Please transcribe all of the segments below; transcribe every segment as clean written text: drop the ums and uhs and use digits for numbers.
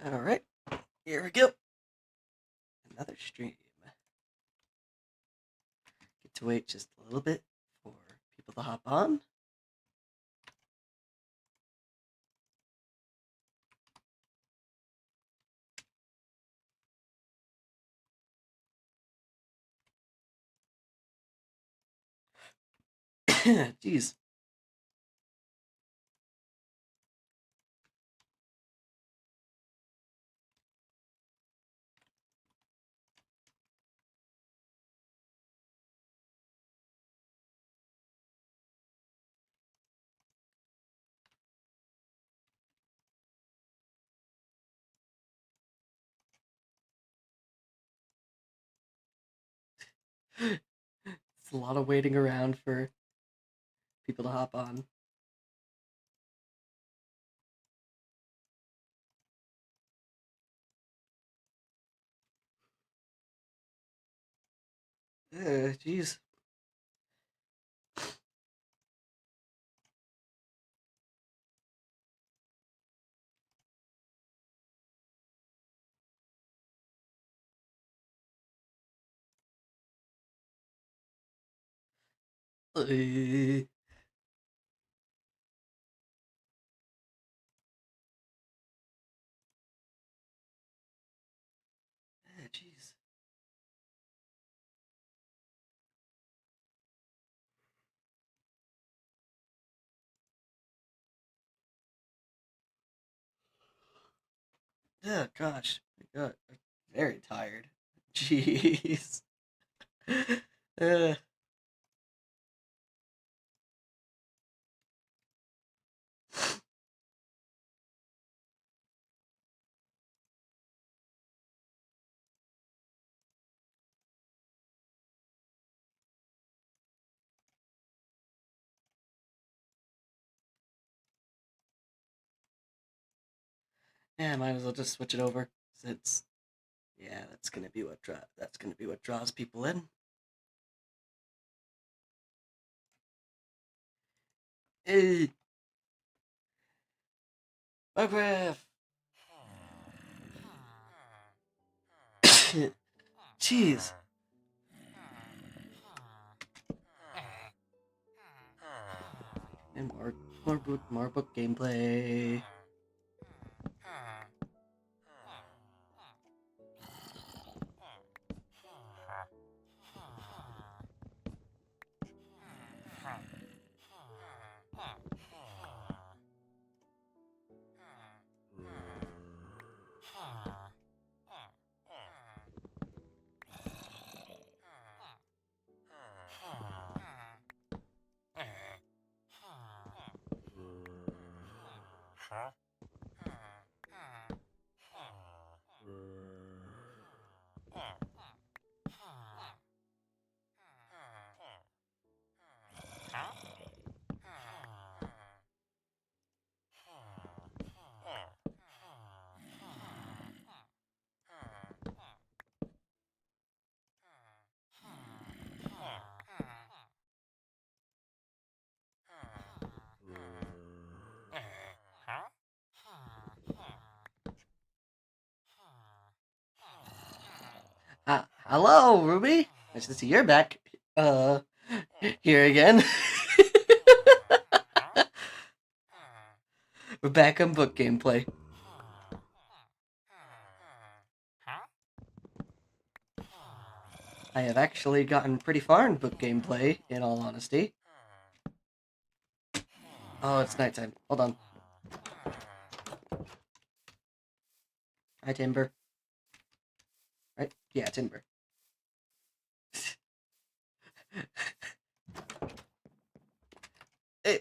Alright, here we go. Another stream. Get to wait just a little bit for people to hop on. Jeez. It's a lot of waiting around for people to hop on. Jeez. Jeez. Oh gosh, I'm very tired. Jeez. uh, yeah, might as well just switch it over. It's yeah, that's gonna be what draws people in. Hey, Bugraph. Jeez. And more book gameplay. Hello, Ruby. Nice to see you're back. Here again. We're back on book gameplay. I have actually gotten pretty far in book gameplay, in all honesty. Oh, it's nighttime. Hold on. Hi, Timber. Right? Yeah, Timber. Hey.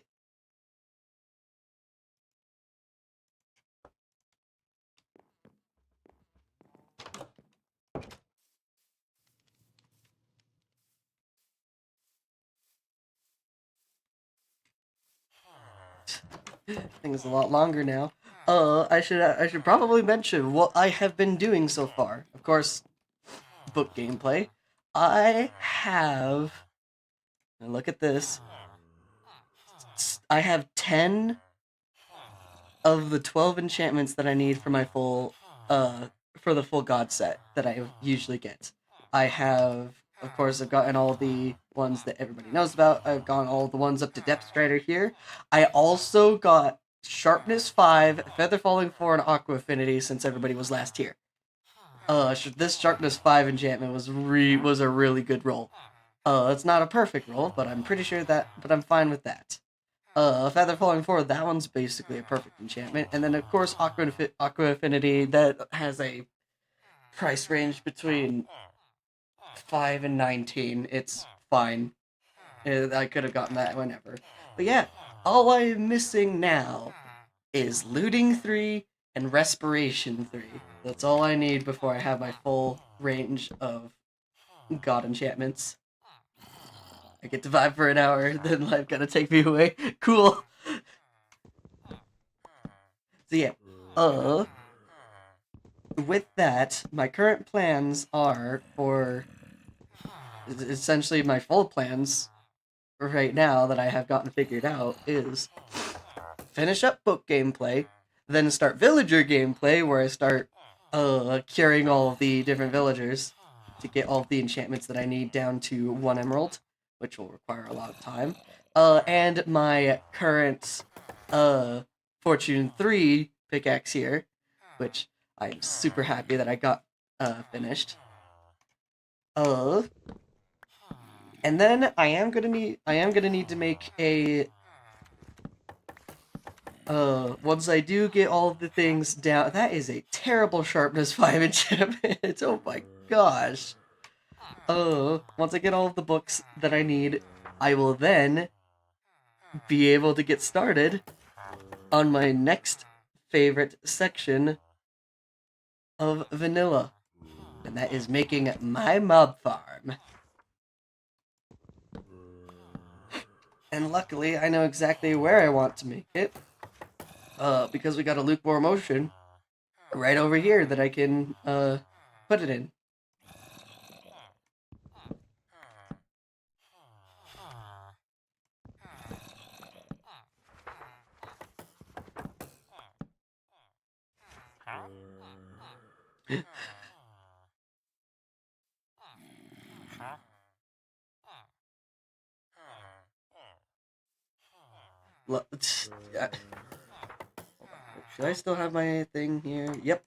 Thing's a lot longer now. I should probably mention what I have been doing so far. Of course, book gameplay. I have. Look at this. I have 10 of the 12 enchantments that I need for my full for the full god set that I usually get. I have, of course, I've gotten all the ones that everybody knows about. I've gotten all the ones up to Depth Strider here. I also got Sharpness 5, Feather Falling 4, and Aqua Affinity since everybody was last here. This Sharpness 5 enchantment was a really good roll. It's not a perfect roll, but I'm pretty sure but I'm fine with that. Feather Falling 4, that one's basically a perfect enchantment. And then, of course, Aqua Affinity, that has a price range between 5 and 19. It's fine. I could have gotten that whenever. But yeah, all I'm missing now is Looting 3 and Respiration 3. That's all I need before I have my full range of god enchantments. I get to vibe for an hour, then life gotta take me away. Cool. So yeah, with that, my current plans are for essentially my full plans right now that I have gotten figured out is finish up book gameplay, then start villager gameplay where I start curing all of the different villagers to get all of the enchantments that I need down to 1 emerald, which will require a lot of time. And my current Fortune 3 pickaxe here, which I'm super happy that I got finished. And then I am gonna need to make a once I do get all of the things down. That is a terrible sharpness 5 enchantment. Oh my gosh. Once I get all of the books that I need, I will then be able to get started on my next favorite section of vanilla. And that is making my mob farm. And luckily, I know exactly where I want to make it. Because we got a lukewarm ocean right over here that I can put it in. Should I still have my thing here? Yep.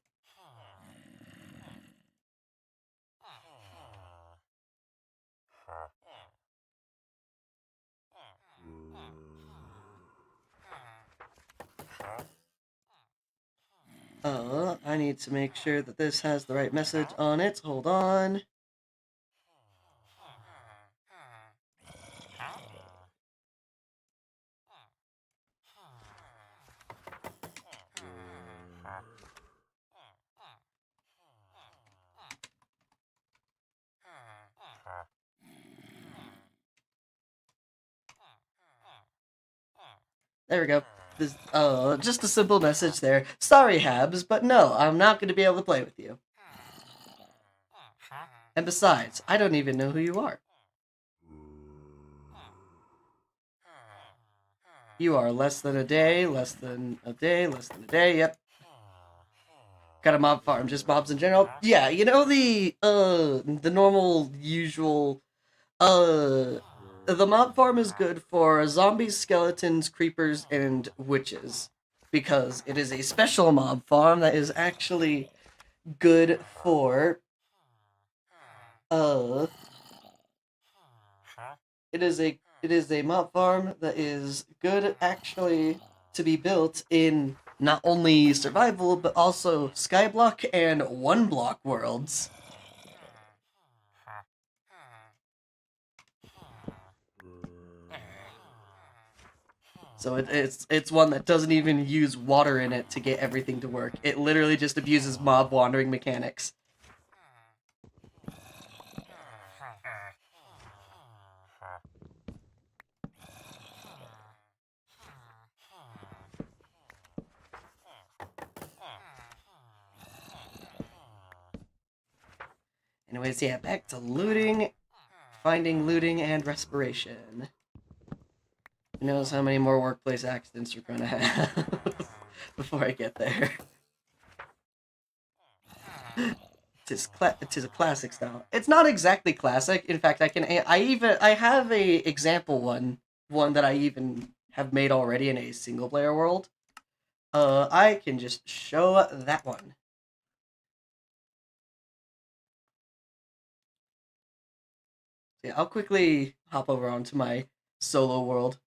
I need to make sure that this has the right message on it. Hold on. There we go. This, just a simple message there. Sorry, Habs, but no, I'm not going to be able to play with you. And besides, I don't even know who you are. You are less than a day, less than a day, less than a day, yep. Got a mob farm, just mobs in general? Yeah, you know the normal, usual, the mob farm is good for zombies, skeletons, creepers, and witches. Because it is a special mob farm that is actually good for, it is a mob farm that is good actually to be built in not only survival, but also skyblock and one block worlds. So it's one that doesn't even use water in it to get everything to work. It literally just abuses mob wandering mechanics. Anyways, yeah, back to looting, finding looting, and respiration. Who knows how many more workplace accidents we're gonna have before I get there. 'Tis a classic style. It's not exactly classic. In fact, I have a example one that I even have made already in a single player world. I can just show that one. Yeah, I'll quickly hop over onto my solo world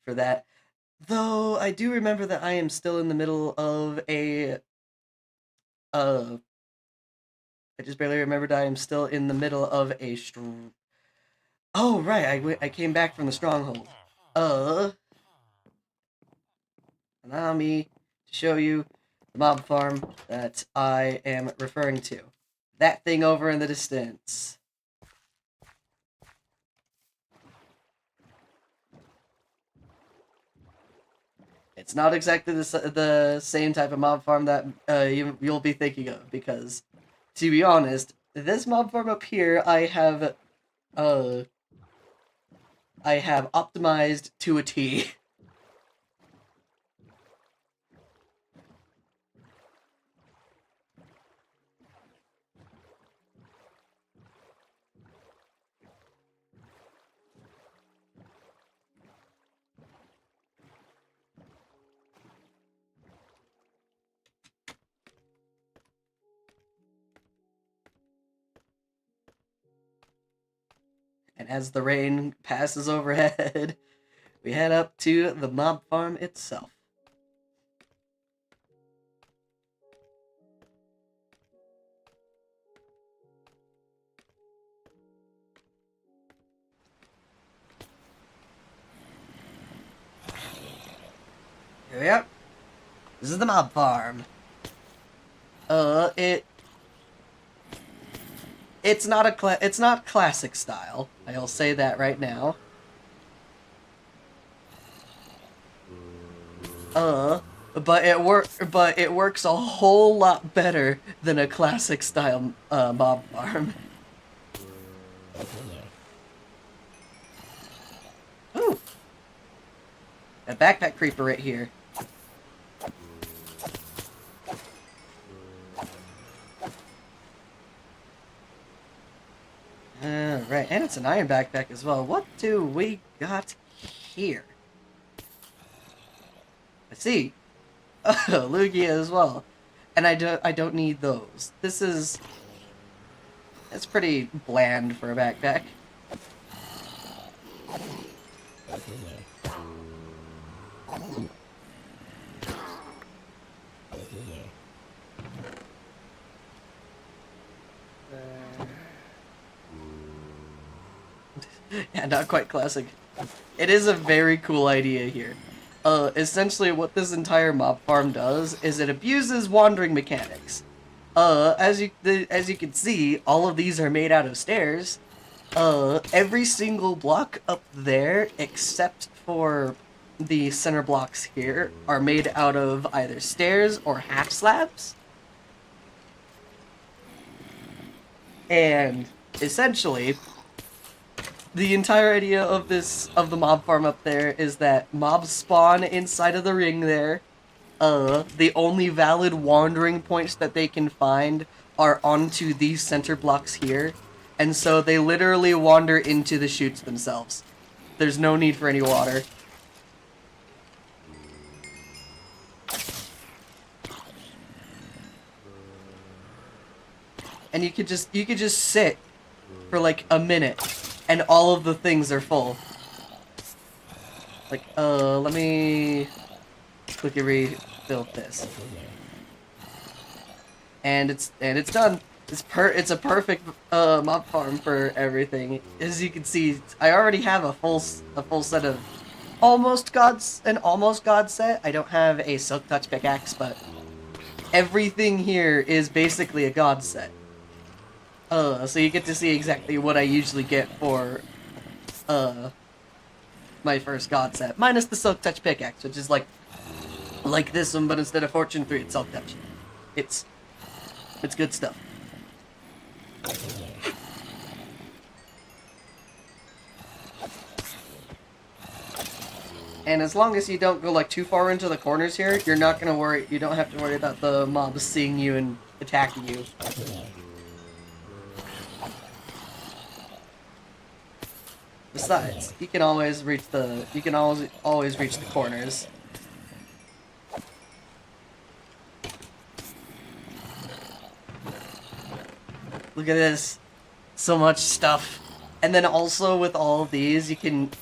for that. Though I do remember that I am still in the middle of a uh I just barely remembered I am still in the middle of a Oh right, I came back from the stronghold. Allow me to show you the mob farm that I am referring to. That thing over in the distance. It's not exactly the same type of mob farm that you'll be thinking of, because, to be honest, this mob farm up here I have optimized to a T. And as the rain passes overhead, we head up to the mob farm itself. Here we are. This is the mob farm. It's not classic style. I'll say that right now. But it works a whole lot better than a classic style mob farm. Ooh. A backpack creeper right here. Right, and it's an iron backpack as well. What do we got here? I see. Lugia as well. And I don't need those. It's pretty bland for a backpack. Yeah, not quite classic. It is a very cool idea here. Essentially what this entire mob farm does is it abuses wandering mechanics. As you can see, all of these are made out of stairs. Every single block up there, except for the center blocks here, are made out of either stairs or half slabs. And essentially, the entire idea of the mob farm up there is that mobs spawn inside of the ring there. The only valid wandering points that they can find are onto these center blocks here. And so they literally wander into the chutes themselves. There's no need for any water. And you could just sit for like a minute and all of the things are full. Like, let me quickly rebuild this. And it's done. It's a perfect mob farm for everything. As you can see, I already have a full set of almost god set. I don't have a silk touch pickaxe, but everything here is basically a god set. So you get to see exactly what I usually get for my first god set, minus the silk touch pickaxe, which is like this one, but instead of fortune 3, it's silk touch. It's good stuff. And as long as you don't go like too far into the corners here, you're not gonna worry. You don't have to worry about the mobs seeing you and attacking you. Besides, you can always reach the corners. Look at this. So much stuff. And then also with all of these, you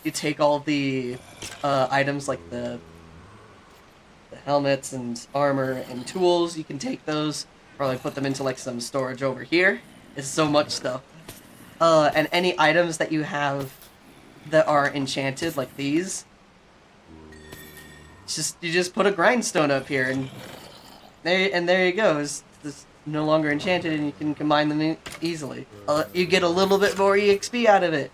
take all the items like the helmets and armor and tools. You can take those, probably put them into like some storage over here. It's so much stuff. And any items that you have that are enchanted, like these, you just put a grindstone up here, and there you go. It's no longer enchanted, and you can combine them easily. You get a little bit more EXP out of it.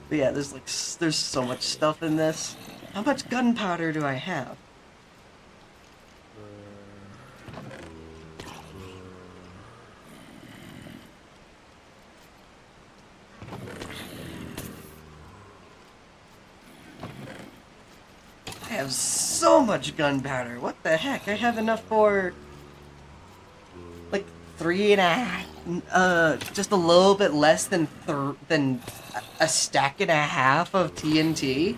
But yeah, there's so much stuff in this. How much gunpowder do I have? I have so much gunpowder. What the heck? I have enough for like 3.5, just a little bit less than a stack and a half of TNT.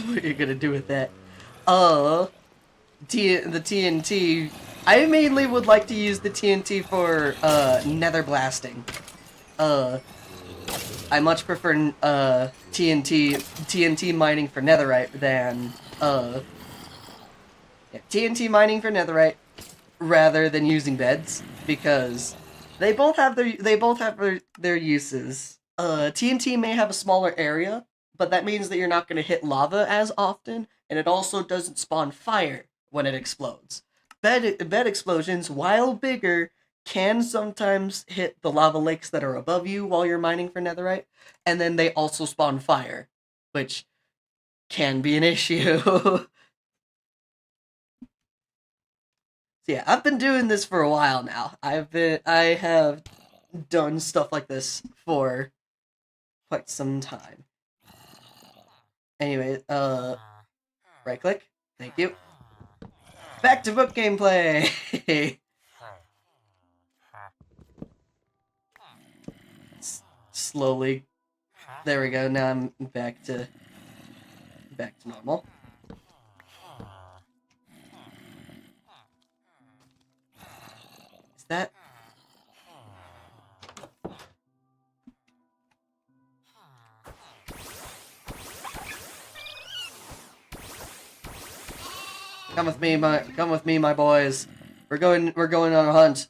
What are you gonna do with that? The TNT. I mainly would like to use the TNT for nether blasting. I much prefer TNT mining for netherite than TNT mining for netherite rather than using beds, because they both have their uses. TNT may have a smaller area, but that means that you're not going to hit lava as often, and it also doesn't spawn fire when it explodes. Bed explosions, while bigger, can sometimes hit the lava lakes that are above you while you're mining for netherite, and then they also spawn fire, which can be an issue. So yeah, I've been doing this for a while now. I have done stuff like this for quite some time. Anyway, right click. Thank you. Back to book gameplay. Slowly. There we go. Now I'm back to normal. Is that? Come with me, my boys. We're going on a hunt.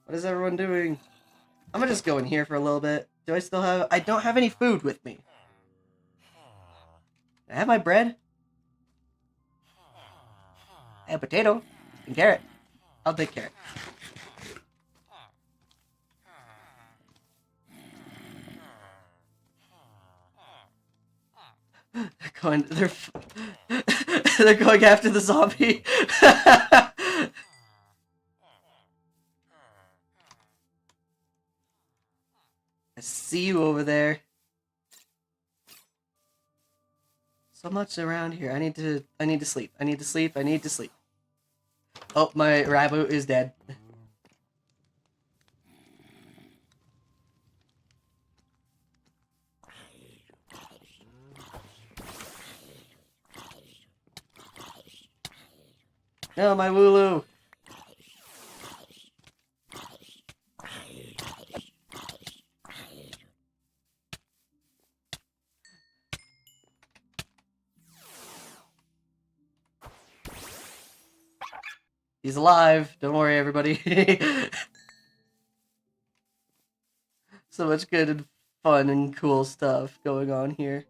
What is everyone doing? I'm gonna just go in here for a little bit. Do I still have... I don't have any food with me. I have my bread. I have potato and carrot. I'll take carrot. They're going after the zombie. I see you over there. So much around here. I need to sleep. I need to sleep. Oh, my Rabu is dead. No, my Wooloo. He's alive. Don't worry, everybody. So much good and fun and cool stuff going on here.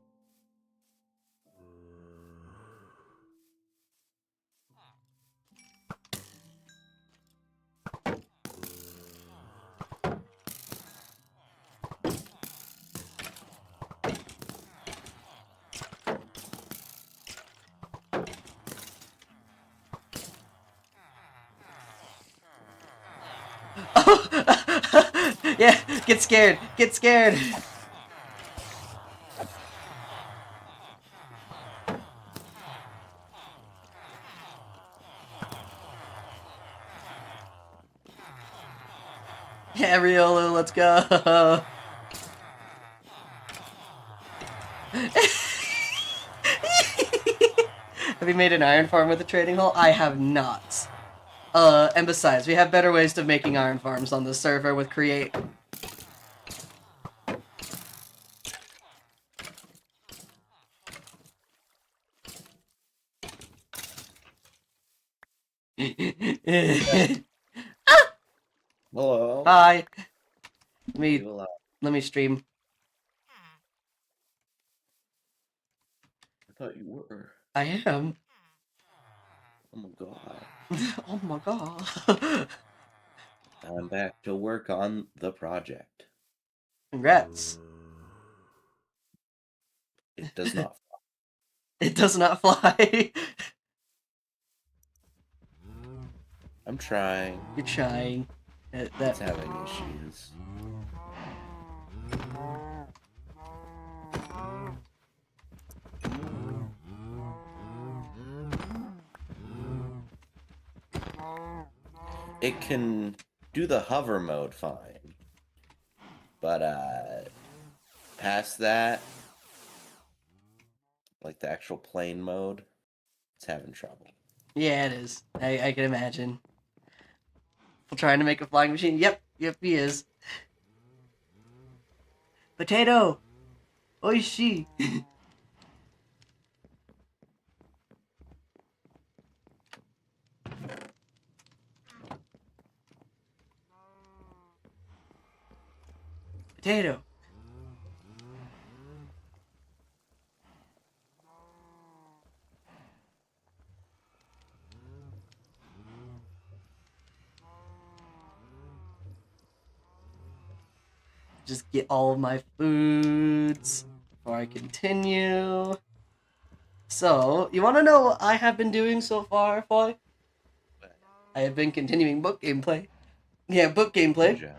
Oh! Yeah, get scared. Get scared. Yeah, Riolo, let's go. Have you made an iron farm with a trading hole? I have not. And besides, we have better ways of making iron farms on the server with Create. Hello. Hi. You Let me stream. I thought you were. I am. Oh my god. Oh my god. I'm back to work on the project. Congrats. It does not. It does not fly. I'm trying. You're trying. It's having issues. It can do the hover mode fine. But past that, like the actual plane mode, it's having trouble. Yeah, it is. I can imagine. We're trying to make a flying machine. Yep, he is. Potato! Oishi! Potato! Just get all of my foods before I continue. So, you want to know what I have been doing so far, Foy? I have been continuing book gameplay. Yeah, book gameplay. Good job.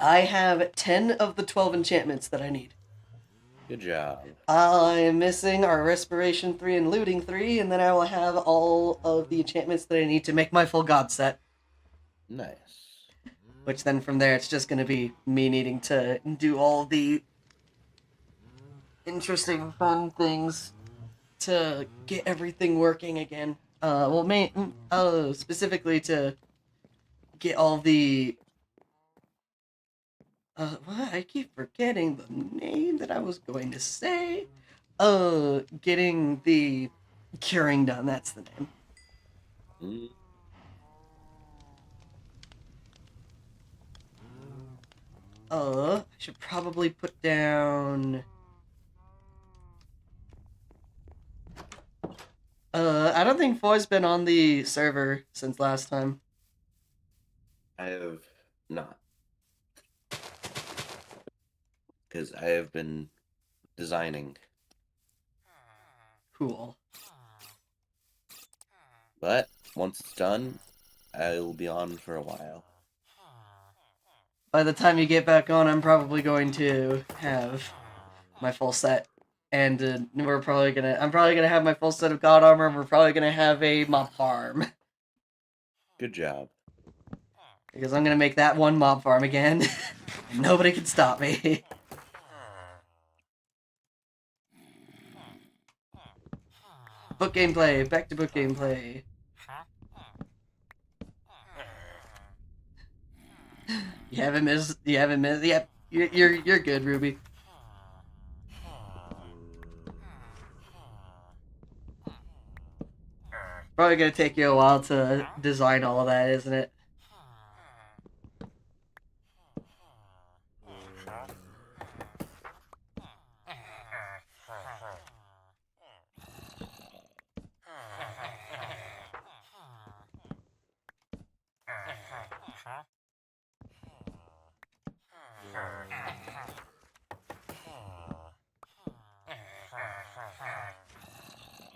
I have 10 of the 12 enchantments that I need. Good job. I am missing our Respiration 3 and Looting 3, and then I will have all of the enchantments that I need to make my full god set. Nice. Which then from there, it's just going to be me needing to do all the interesting, fun things to get everything working again. Specifically to get all the... what? I keep forgetting the name that I was going to say. Getting the curing done, that's the name. I should probably put down... I don't think Foy's been on the server since last time. I have not. Because I have been designing. Cool. But once it's done, I'll be on for a while. By the time you get back on, I'm probably going to have my full set. And I'm probably gonna have my full set of god armor, and we're probably gonna have a mob farm. Good job. Because I'm gonna make that one mob farm again. Nobody can stop me. Book gameplay, back to book gameplay. You haven't missed. Yep, you're good, Ruby. Probably gonna take you a while to design all of that, isn't it?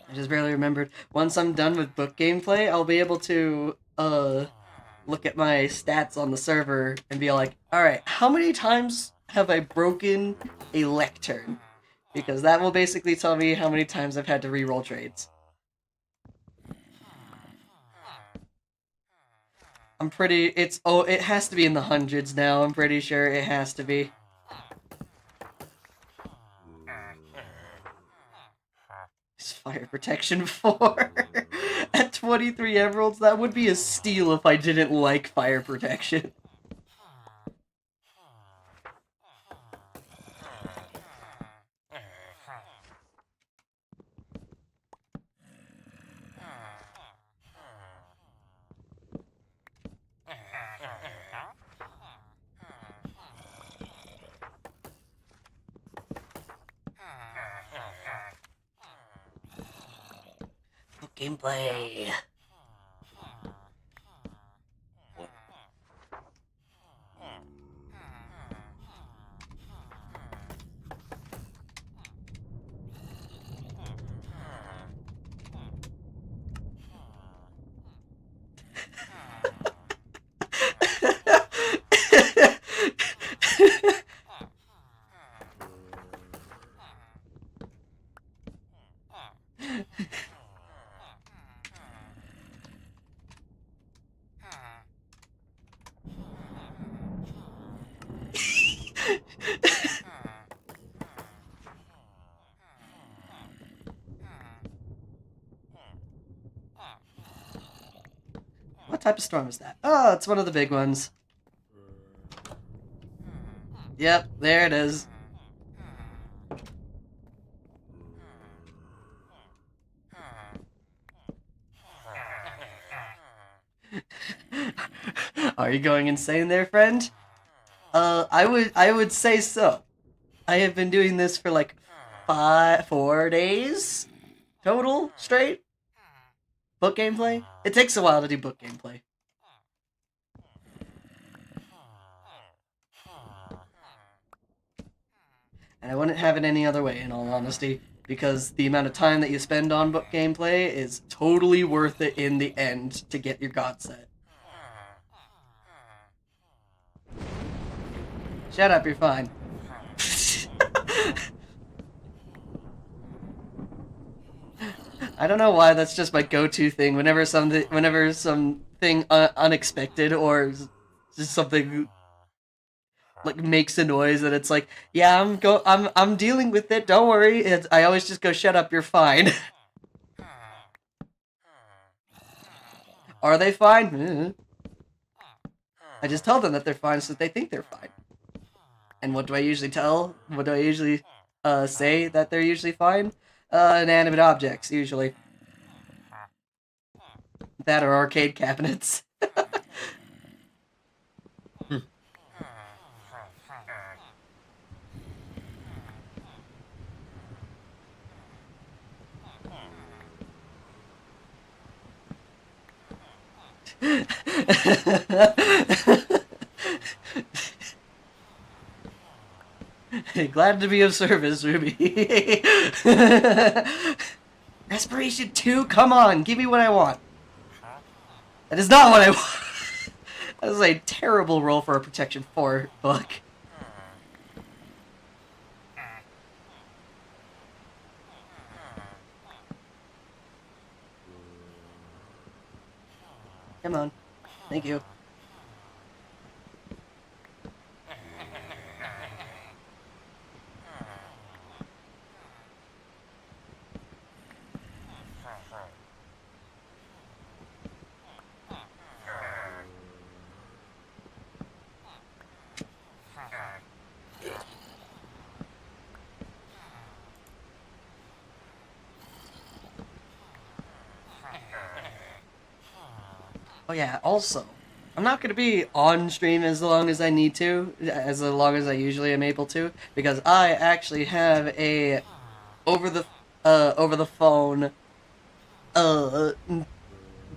I just barely remembered. Once I'm done with book gameplay, I'll be able to look at my stats on the server and be like, alright, how many times have I broken a lectern? Because that will basically tell me how many times I've had to reroll trades. I'm pretty, it has to be in the hundreds now, I'm pretty sure it has to be. It's fire protection 4 at 23 emeralds. That would be a steal if I didn't like fire protection. Gameplay. What type of storm is that? Oh, it's one of the big ones. Yep, there it is. Are you going insane there, friend? I would say so. I have been doing this for like 4 days total straight. Book gameplay? It takes a while to do book gameplay. And I wouldn't have it any other way, in all honesty, because the amount of time that you spend on book gameplay is totally worth it in the end to get your god set. Shut up, you're fine. I don't know why that's just my go-to thing whenever something unexpected or just something like makes a noise and it's like, yeah, I'm dealing with it. Don't worry. I always just go, shut up, you're fine. Are they fine? I just tell them that they're fine so that they think they're fine. And what do I usually tell? What do I usually say that they're usually fine? Inanimate objects, usually. That or arcade cabinets. Glad to be of service, Ruby. Respiration 2? Come on, give me what I want. That is not what I want. That is a terrible roll for a Protection 4 book. Come on. Thank you. Oh yeah, also, I'm not going to be on stream as long as I need to, as long as I usually am able to, because I actually have a over the phone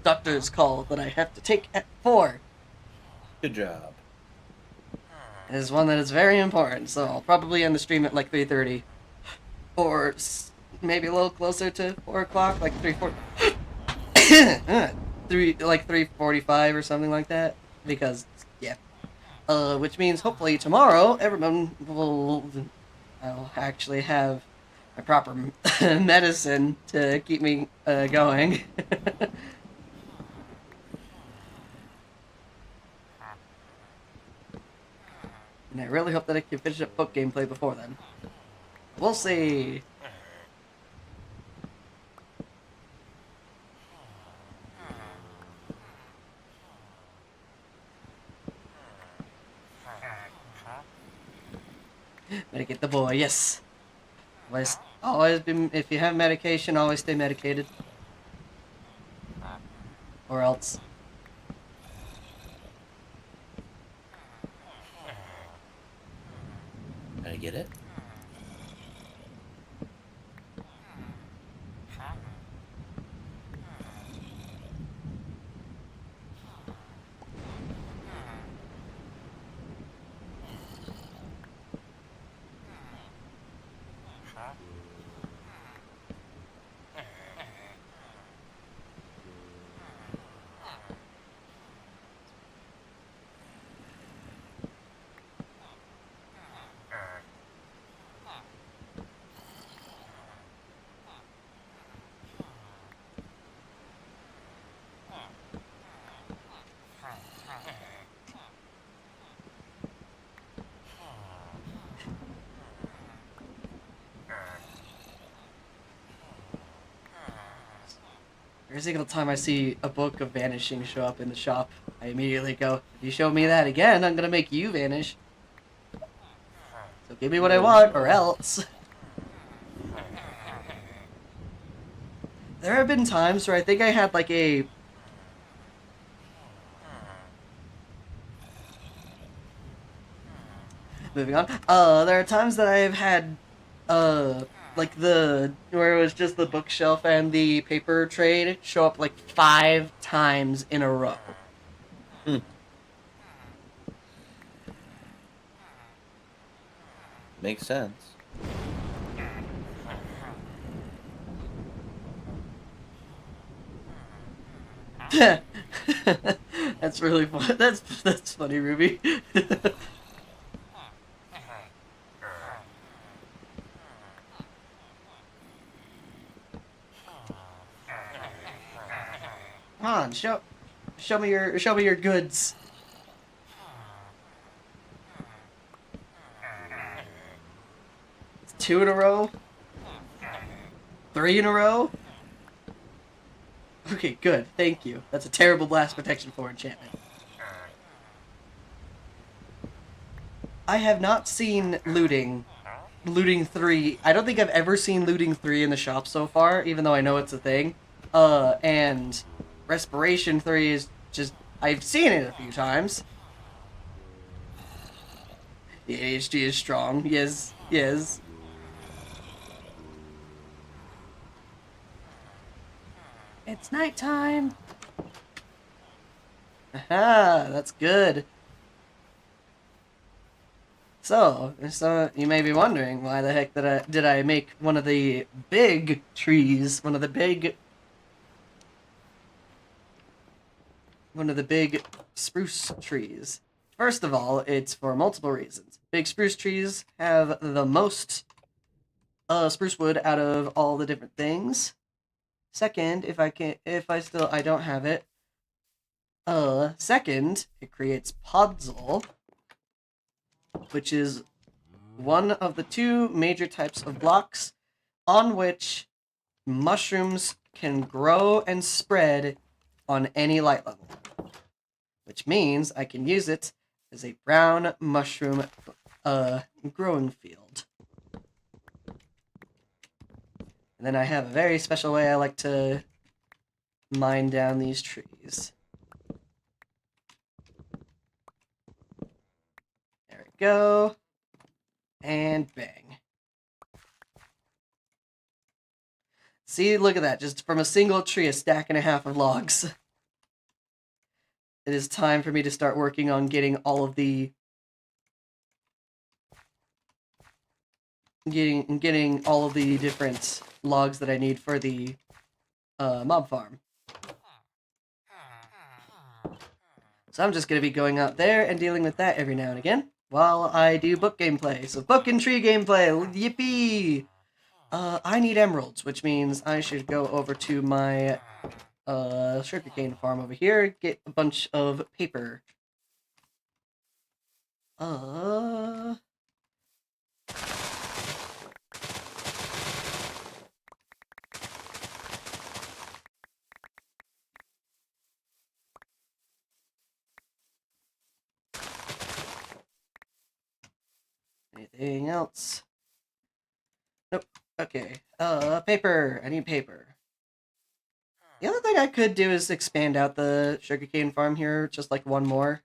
doctor's call that I have to take at 4. Good job. is one that is very important, so I'll probably end the stream at like 3:30. Or maybe a little closer to 4 o'clock, like 3:45 or something like that. Because, yeah. Which means hopefully tomorrow everyone will... I'll actually have my proper medicine to keep me going. And I really hope that I can finish up book gameplay before then. We'll see. Medicate the boy, yes. Always be, if you have medication, always stay medicated. Or else. Did I get it? Every single time I see a book of vanishing show up in the shop, I immediately go, if you show me that again, I'm gonna make you vanish. So give me what I want, or else. There have been times where I think I had like a... Moving on. There are times that I've had, like where it was just the bookshelf and the paper trade show up like 5 times in a row. Makes sense. That's really fun. That's funny, Ruby. Come on, show me your goods. It's 2 in a row. 3 in a row. Okay, good. Thank you. That's a terrible blast protection for enchantment. I have not seen looting 3. I don't think I've ever seen looting 3 in the shop so far, even though I know it's a thing. And respiration 3 is just... I've seen it a few times. The ADHD is strong. Yes, yes. It's nighttime. Aha, that's good. So you may be wondering why the heck did I make one of the big trees, one of the big spruce trees. First of all, it's for multiple reasons. Big spruce trees have the most spruce wood out of all the different things. Second, I don't have it. Second, it creates podzol, which is one of the 2 major types of blocks on which mushrooms can grow and spread on any light level. Which means I can use it as a brown mushroom growing field. And then I have a very special way I like to mine down these trees. There we go. And bang. See, look at that. Just from a single tree, a stack and a half of logs. It is time for me to start working on getting all of the getting all of the different logs that I need for the mob farm. So I'm just gonna be going out there and dealing with that every now and again while I do book gameplay. So book and tree gameplay, yippee! I need emeralds, which means I should go over to my sugarcane farm over here, get a bunch of paper. Anything else? Nope. Okay. Paper. I need paper. The other thing I could do is expand out the sugarcane farm here, just like one more.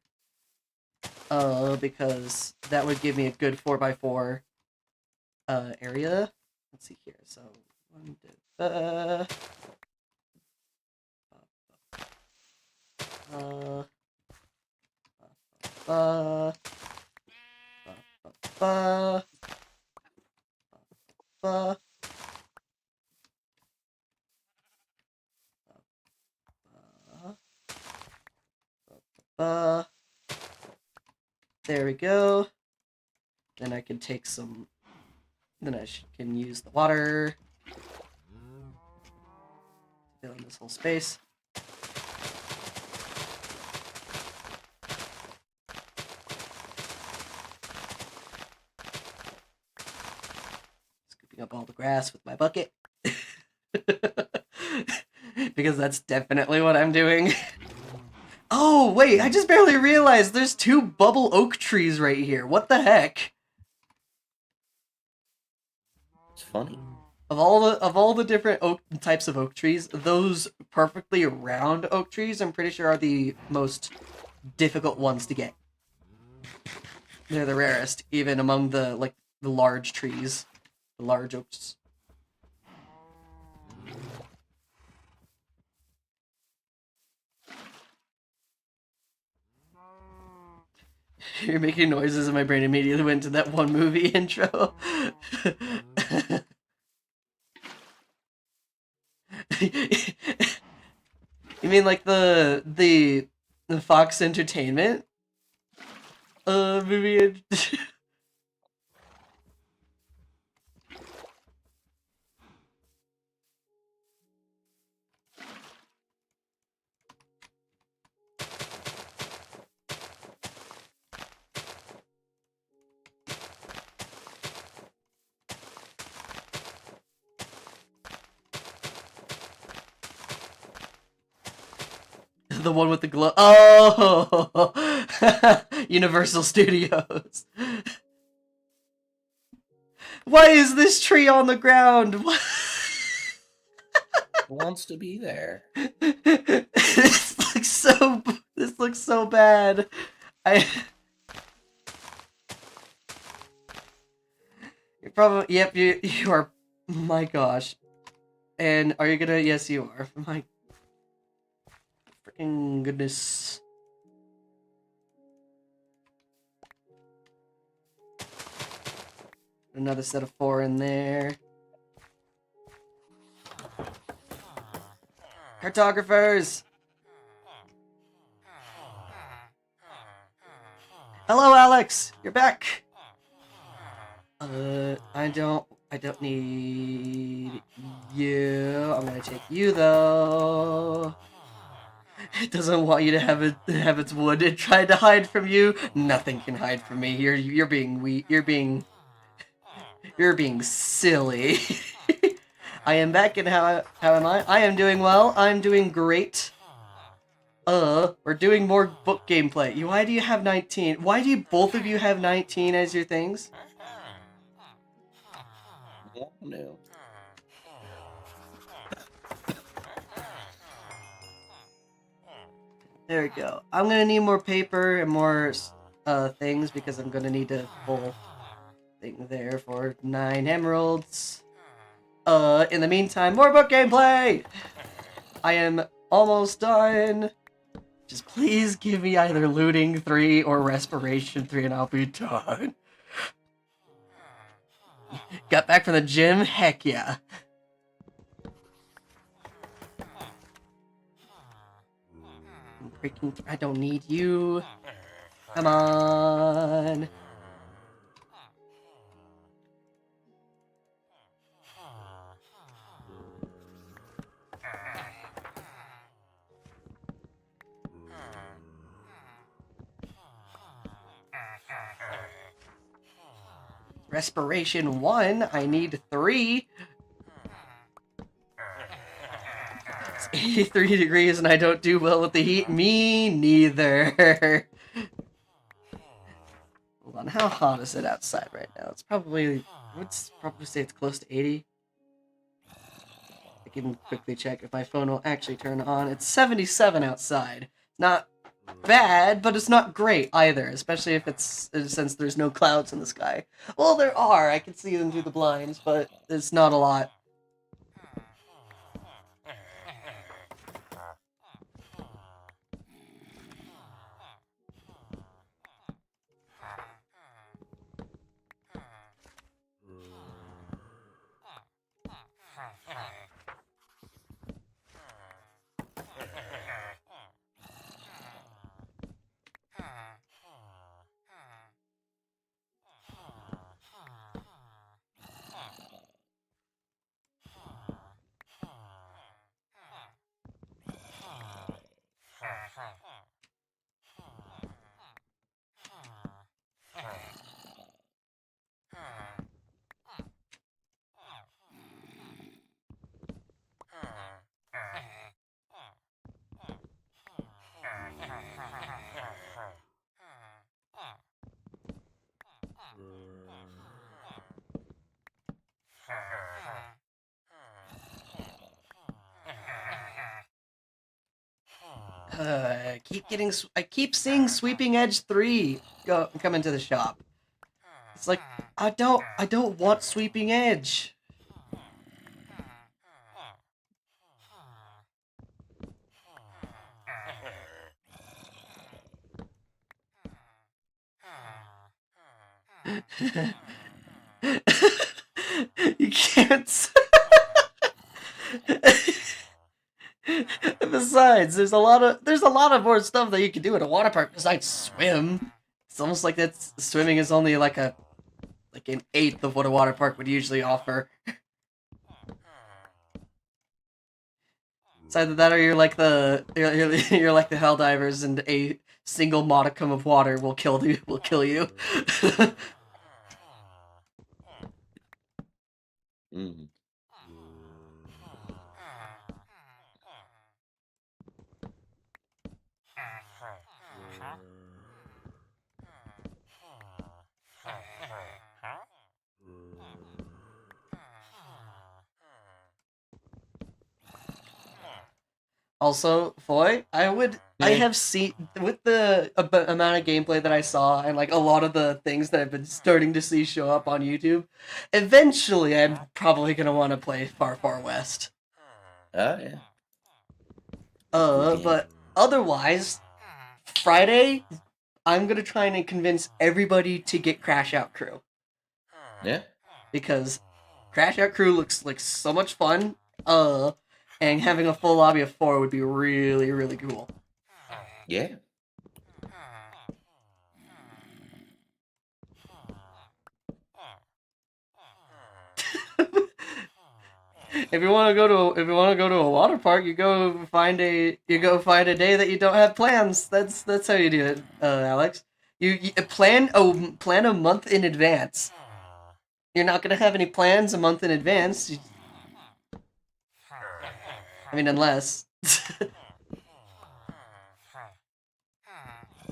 Because that would give me a good 4x4 area. Let's see here. So one, there we go. Then I can take some. Then I can use the water. Fill in this whole space. Scooping up all the grass with my bucket. Because that's definitely what I'm doing. Oh, wait, I just barely realized there's 2 bubble oak trees right here. What the heck? It's funny. Of all the different types of oak trees, those perfectly round oak trees, I'm pretty sure are the most difficult ones to get. They're the rarest, even among the large trees, the large oaks. You're making noises, and my brain immediately went to that one movie intro. You mean like the Fox Entertainment movie? The one with the glow. Oh, Universal Studios. Why is this tree on the ground? Wants to be there. This looks so bad. You're probably, yep, you are, my gosh. And are you gonna, yes you are. My freaking goodness. Another set of 4 in there. Cartographers! Hello, Alex! You're back! I don't need you. I'm gonna take you, though. It doesn't want you to have its wood. It tried to hide from you. Nothing can hide from me. You're being silly. I am back, and how am I? I am doing well. I'm doing great. We're doing more book gameplay. Why do you have 19? Why do both of you have 19 as your things? No. There we go. I'm gonna need more paper and more things because I'm gonna need a full thing there for 9 emeralds. In the meantime, more book gameplay! I am almost done. Just please give me either looting 3 or respiration 3 and I'll be done. Got back from the gym? Heck yeah. Breaking. I don't need you. Come on. Respiration 1. I need 3. It's 83 degrees and I don't do well with the heat. Me neither. Hold on, how hot is it outside right now? It's probably, I would probably say it's close to 80. I can quickly check if my phone will actually turn on. It's 77 outside. Not bad, but it's not great either, especially if since there's no clouds in the sky. Well, there are. I can see them through the blinds, but it's not a lot. I keep seeing Sweeping Edge 3 come into the shop. It's like, I don't want Sweeping Edge. You can't. Besides, there's a lot of more stuff that you can do at a water park besides swim. It's almost like swimming is only like an eighth of what a water park would usually offer. It's either that or you're like the Helldivers, and a single modicum of water will kill you. Mm. Also, Foy, I have seen, with the amount of gameplay that I saw and like a lot of the things that I've been starting to see show up on YouTube, eventually I'm probably gonna want to play Far Far West. Oh yeah. But otherwise, Friday, I'm gonna try and convince everybody to get Crash Out Crew. Yeah. Because Crash Out Crew looks like so much fun. And having a full lobby of 4 would be really, really cool. Yeah. If you want to go to a water park, you go find a day that you don't have plans. That's how you do it, Alex. You plan a month in advance. You're not gonna have any plans a month in advance. I mean, unless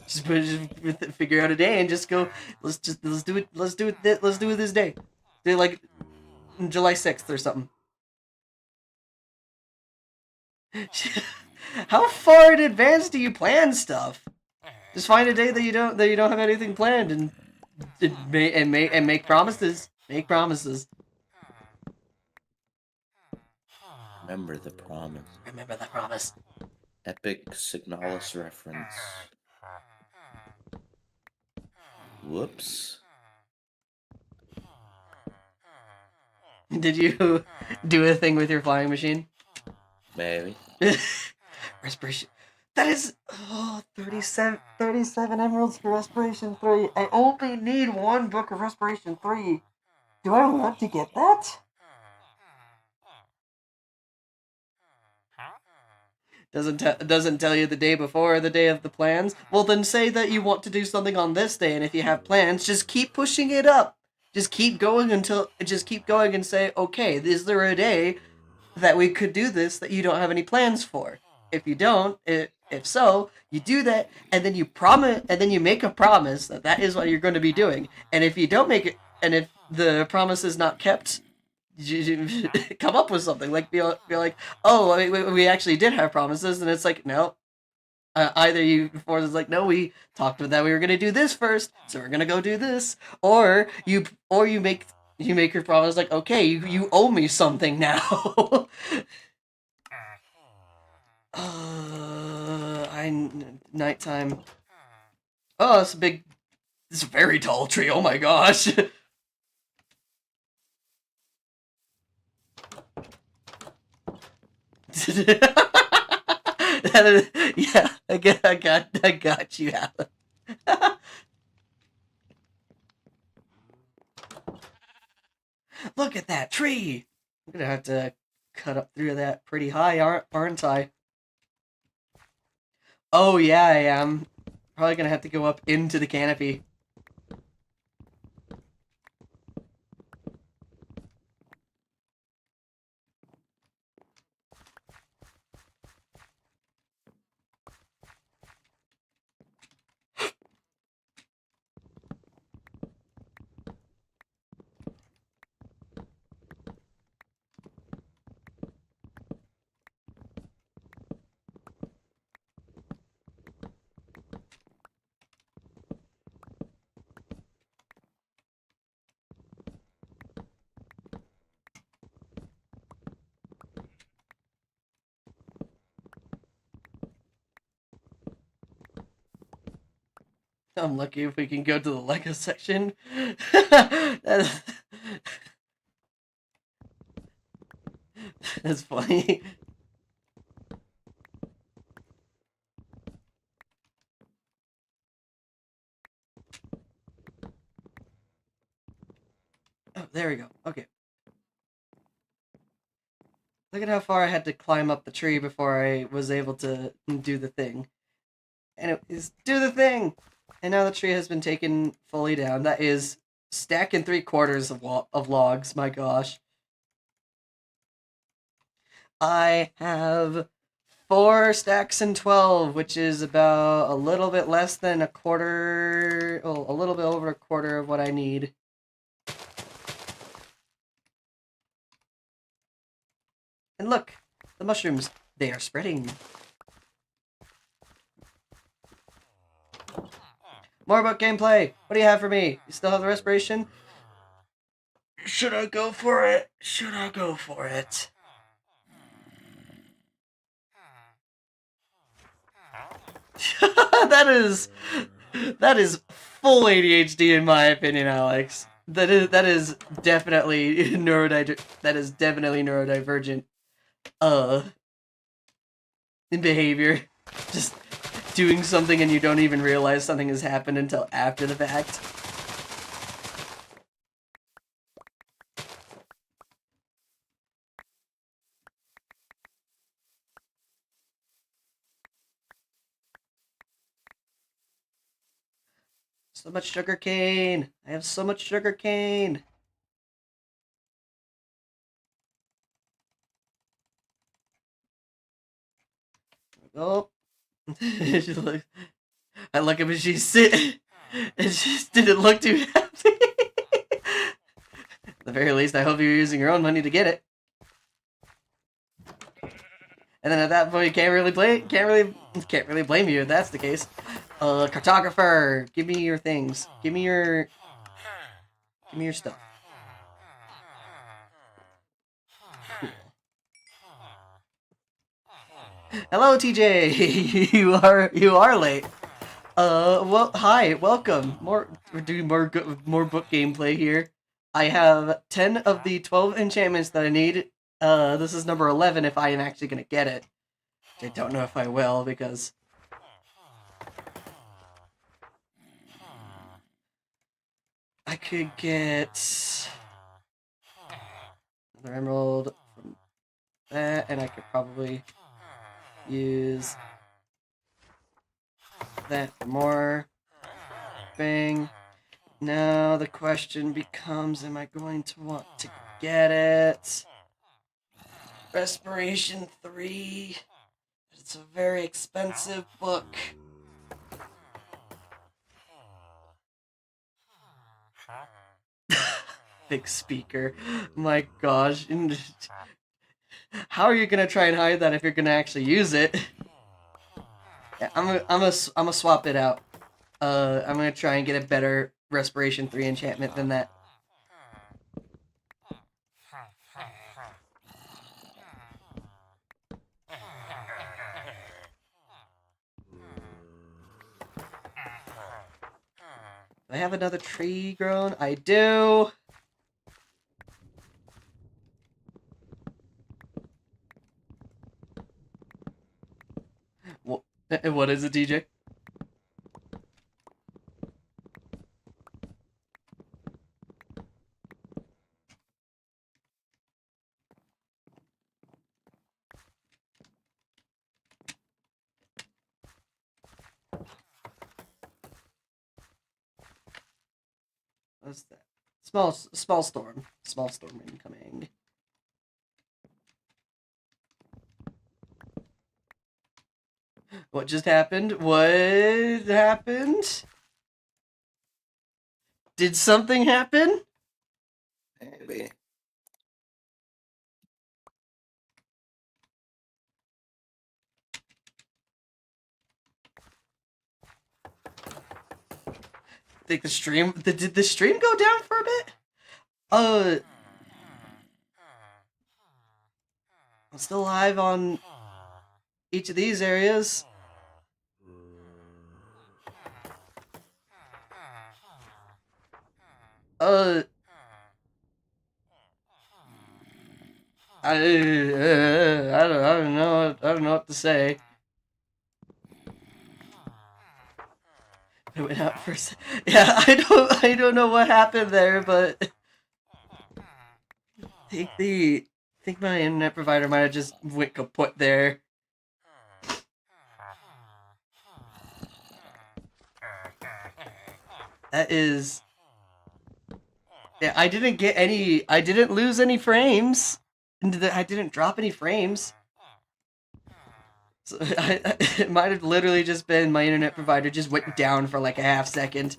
just figure out a day and just go. Let's do it. Let's do it this day. Do it like July 6th or something. How far in advance do you plan stuff? Just find a day that you don't have anything planned and make promises. Make promises. Remember the promise. Remember the promise. Epic Signalis reference. Whoops. Did you do a thing with your flying machine? Maybe. Respiration. That is 37 emeralds for Respiration 3. I only need one book of Respiration 3. Do I want to get that? Doesn't tell you the day before or the day of the plans. Well, then say that you want to do something on this day, and if you have plans, just keep pushing it up. Just keep going and say, okay, is there a day that we could do this that you don't have any plans for? If you don't, if so, you do that, and then you promise, and then you make a promise that that is what you're going to be doing. And if you don't make it, and if the promise is not kept, come up with something. Like be like, oh, we actually did have promises, and it's like, no. Either you before it's like, no, we talked about that we were gonna do this first, so we're gonna go do this, or you make your promise like, okay, you owe me something now. Nighttime. Oh, it's a very tall tree. Oh my gosh. Yeah, I got you, Alan. Look at that tree. I'm gonna have to cut up through that pretty high, aren't I? Oh yeah, I am. Probably gonna have to go up into the canopy. I'm lucky if we can go to the Lego section. That's funny. Oh, there we go. Okay. Look at how far I had to climb up the tree before I was able to do the thing. And it is do the thing! And now the tree has been taken fully down. That is stack and 3/4 of logs. My gosh. I have 4 stacks and 12, which is about a little bit less than a quarter. Oh, a little bit over a quarter of what I need. And look, the mushrooms, they are spreading. More about gameplay. What do you have for me? You still have the respiration? Should I go for it? Should I go for it? that is full ADHD in my opinion, Alex. That is definitely neurodivergent in behavior. Just doing something and you don't even realize something has happened until after the fact. So much sugar cane. I have so much sugar cane. Oh. I look at her, she's sitting, and she just didn't look too happy. At the very least, I hope you're using your own money to get it. And then at that point, you can't really blame you if that's the case. Cartographer, give me your things. Give me your stuff. Cool. Hello, TJ. you are late. Well, hi, welcome. We're doing more book gameplay here. I have 10 of the 12 enchantments that I need. This is number 11 if I am actually going to get it. Which I don't know if I will, because... I could get... another emerald from that, and I could probably use that for more. Bang. Now the question becomes, am I going to want to get it? Respiration 3. It's a very expensive book. Big speaker. My gosh. How are you gonna try and hide that if you're gonna actually use it? Yeah, I'm gonna swap it out. I'm gonna try and get a better Respiration 3 enchantment than that. Do I have another tree grown? I do! What is it, DJ? What's that? Small storm. Small storm incoming. What just happened? What happened? Did something happen? Maybe. Think the stream... Did the stream go down for a bit? I'm still live on each of these areas. I don't know. I don't know what to say. It went out for yeah. I don't know what happened there, but I think my internet provider might have just went kaput there. That is... Yeah, I didn't lose any frames. I didn't drop any frames. So it might have literally just been my internet provider just went down for like a half second.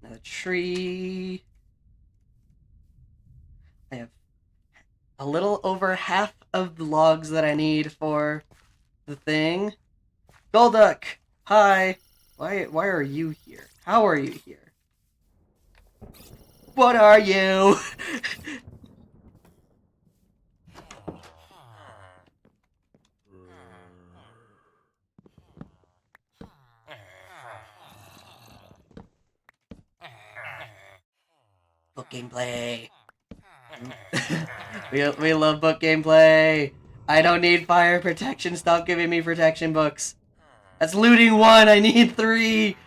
Another tree. I have a little over half of the logs that I need for the thing. Golduck! Hi! Why are you here? How are you here? What are you? Book gameplay. we love book gameplay. I don't need fire protection. Stop giving me protection books. That's looting 1. I need 3.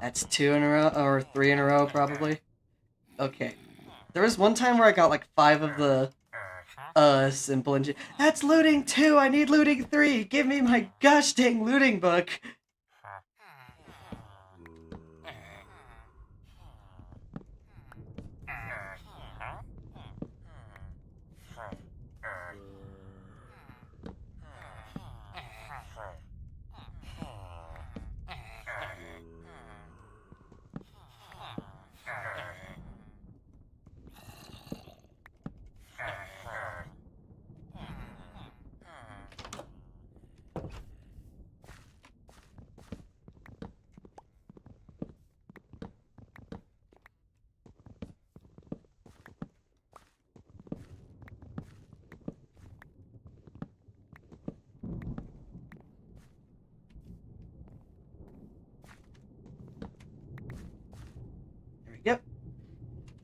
That's 2 in a row, or 3 in a row, probably. Okay. There was one time where I got like 5 of the simple engine. That's looting 2. I need looting 3. Give me my gosh dang looting book.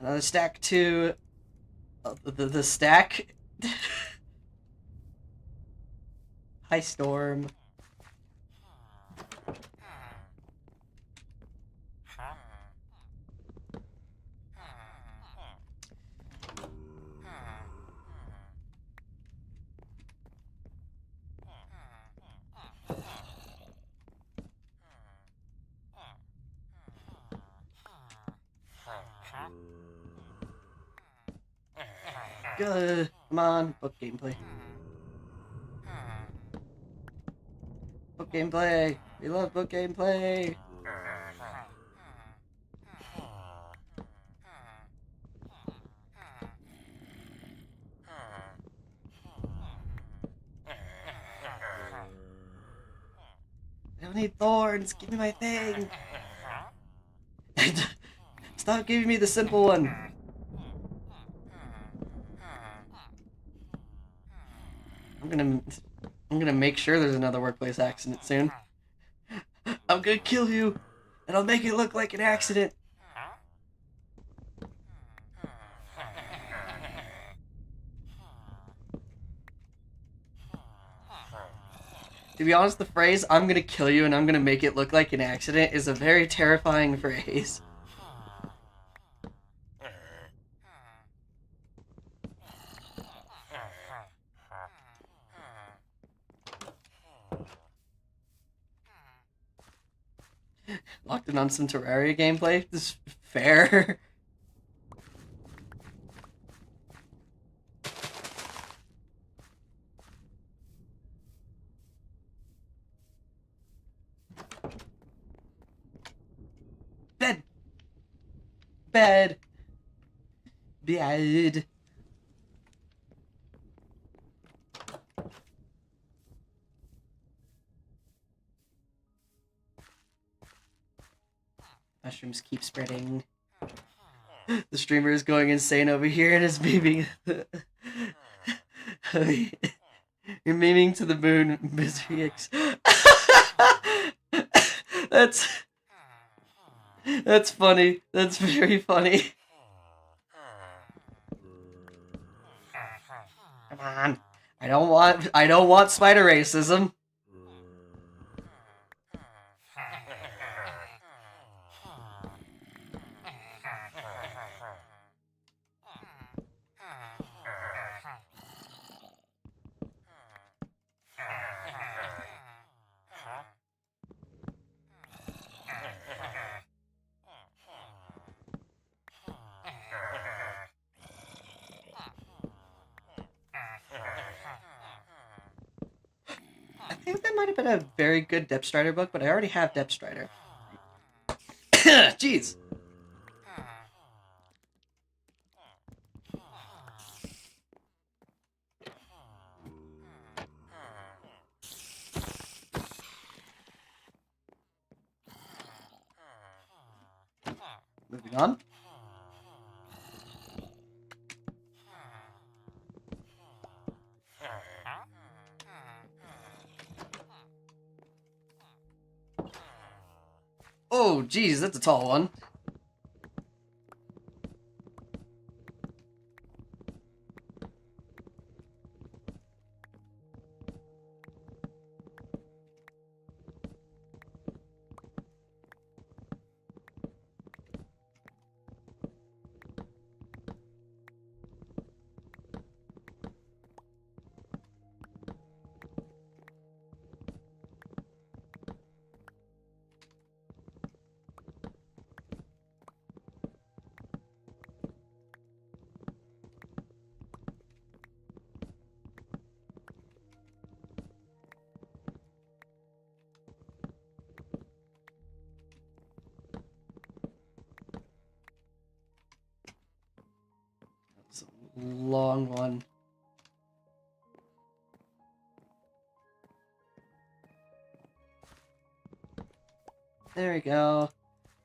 Another stack to the stack. Hi, Storm. Good. Come on, book gameplay. Book gameplay. We love book gameplay. I don't need thorns. Give me my thing. Stop giving me the simple one. I'm gonna make sure there's another workplace accident soon. I'm gonna kill you, and I'll make it look like an accident. To be honest, the phrase, I'm gonna kill you and I'm gonna make it look like an accident, is a very terrifying phrase. Locked in on some Terraria gameplay? This is fair. Bed! Bed! Bed! Mushrooms keep spreading. The streamer is going insane over here and is beaming. You're memeing to the moon, Misery X. That's funny. That's very funny. Come on. I don't want spider racism. I think that might have been a very good Depth Strider book, but I already have Depth Strider. Jeez. Moving on. Oh, geez, that's a tall one. It's a long one. There we go.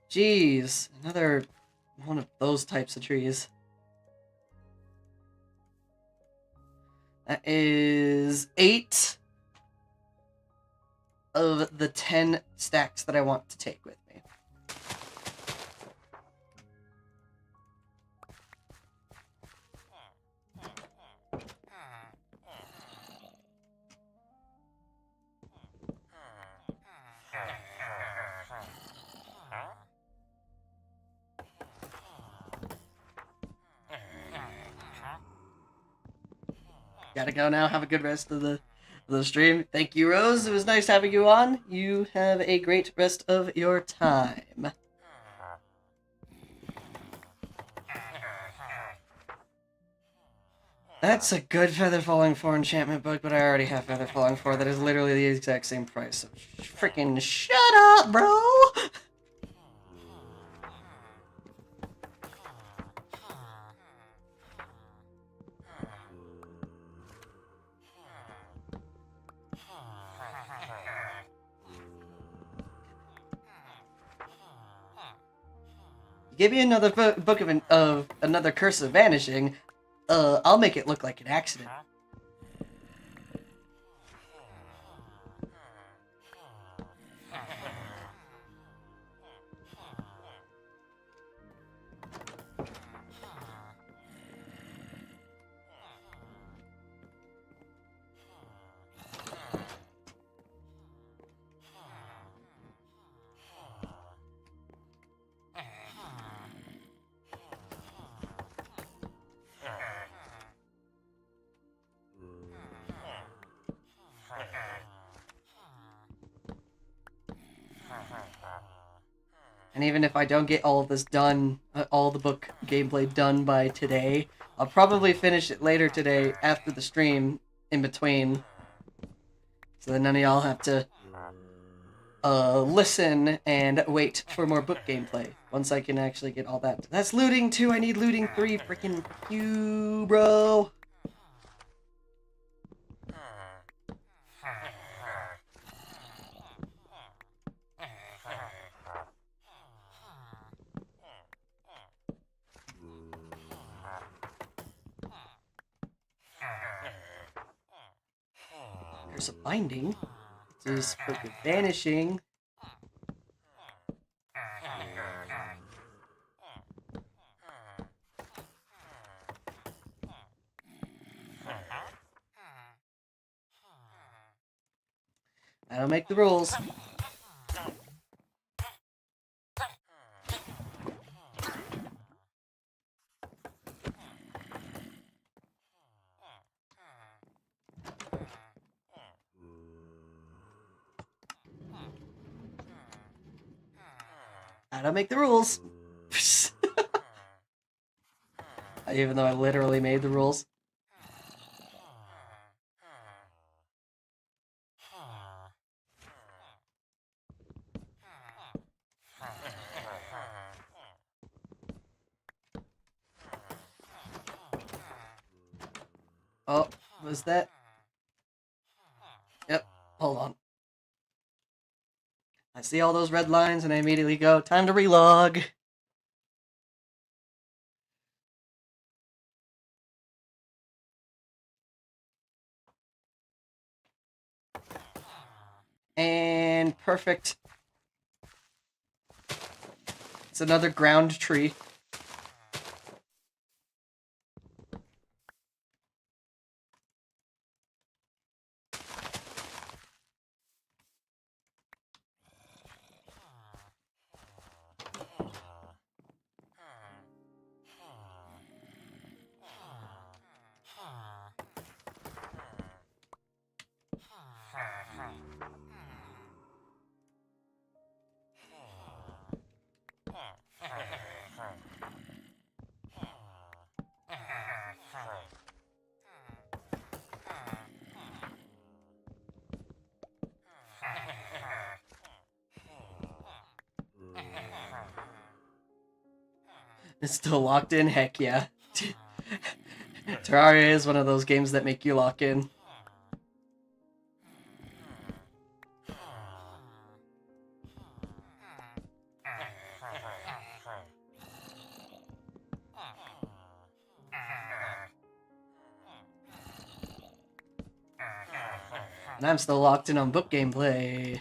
Jeez, another one of those types of trees. That is 8 of the 10 stacks that I want to take with me. Gotta go now. Have a good rest of the stream. Thank you, Rose. It was nice having you on. You have a great rest of your time. That's a good Feather Falling 4 enchantment book, but I already have Feather Falling 4. That is literally the exact same price. So freaking shut up, bro! Give me another book of another Curse of Vanishing. I'll make it look like an accident. And even if I don't get all of this done, all the book gameplay done by today, I'll probably finish it later today after the stream in between. So that none of y'all have to listen and wait for more book gameplay. Once I can actually get all that. That's looting 2, I need looting 3. Freaking you, bro. There's a binding. This is Book of Vanishing. I don't make the rules. I don't make the rules. Even though I literally made the rules. Oh, was that? Yep, hold on. I see all those red lines and I immediately go, time to relog. And perfect. It's another ground tree. It's still locked in? Heck yeah. Terraria is one of those games that make you lock in. And I'm still locked in on book gameplay.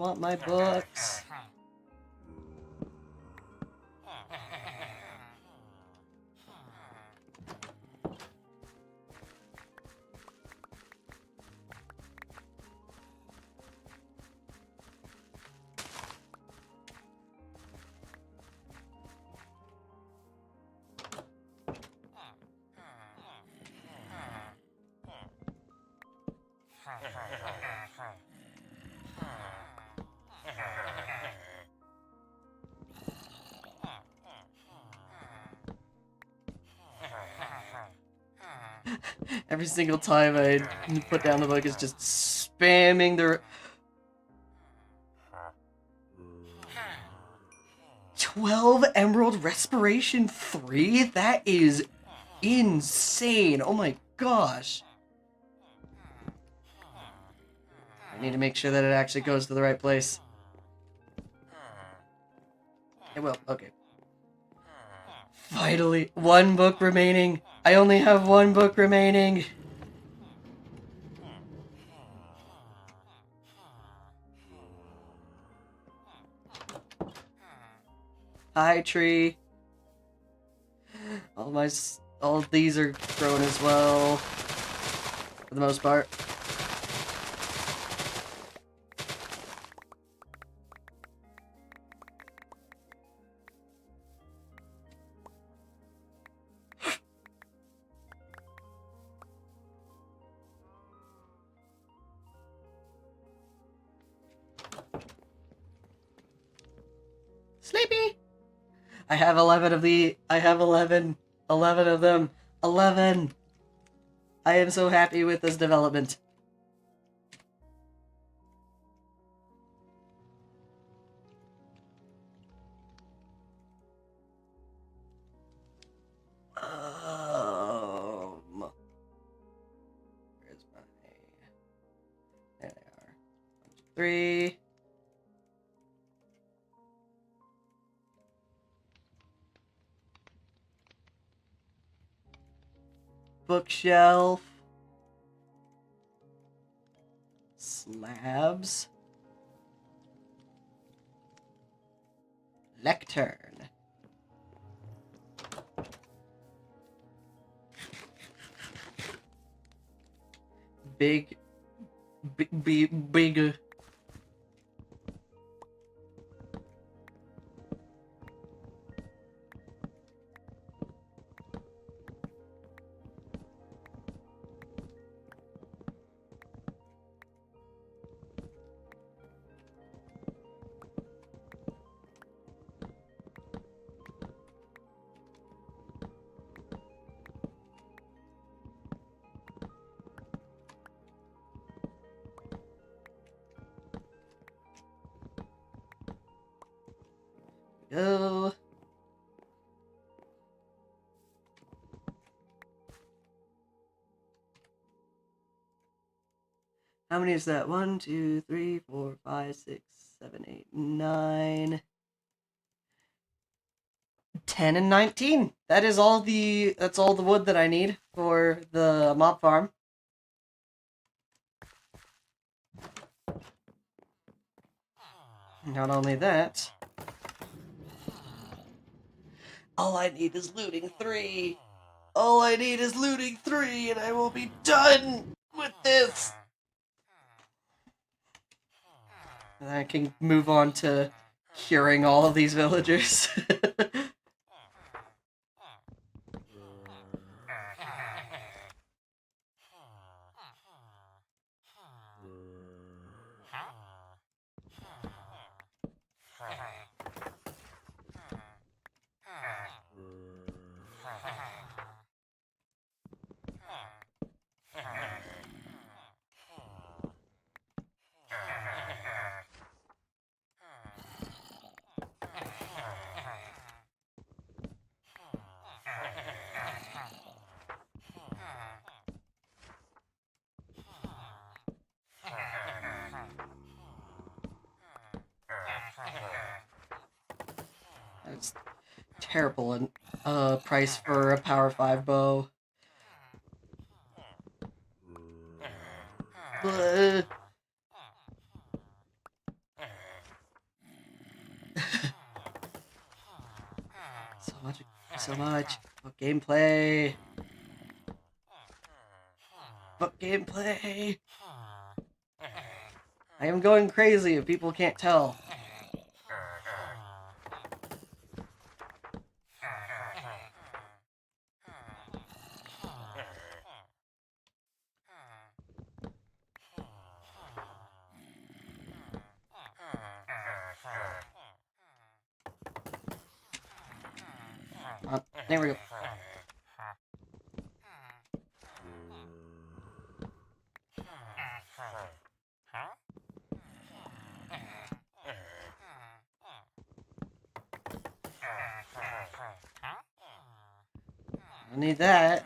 want my books. Every single time I put down the book is just spamming the... 12 Emerald Respiration 3? That is insane. Oh my gosh. I need to make sure that it actually goes to the right place. It will. Okay. Finally, one book remaining. I only have one book remaining. Hi, tree. All these are grown as well, for the most part. Sleepy! I have 11 of the... I have 11. 11 of them. 11! I am so happy with this development. Where's my... There they are. 1, 2, 3... Bookshelf. Slabs. Lectern. Big. Go. How many is that? 1, 2, 3, 4, 5, 6, 7, 8, 9, 10, and 19. That's all the wood that I need for the mob farm. Not only that, all I need is looting 3. All I need is looting 3, and I will be done with this. And I can move on to curing all of these villagers. That's terrible price for a Power 5 bow. so much. Book gameplay. Book gameplay. I am going crazy if people can't tell. There we go. I need that.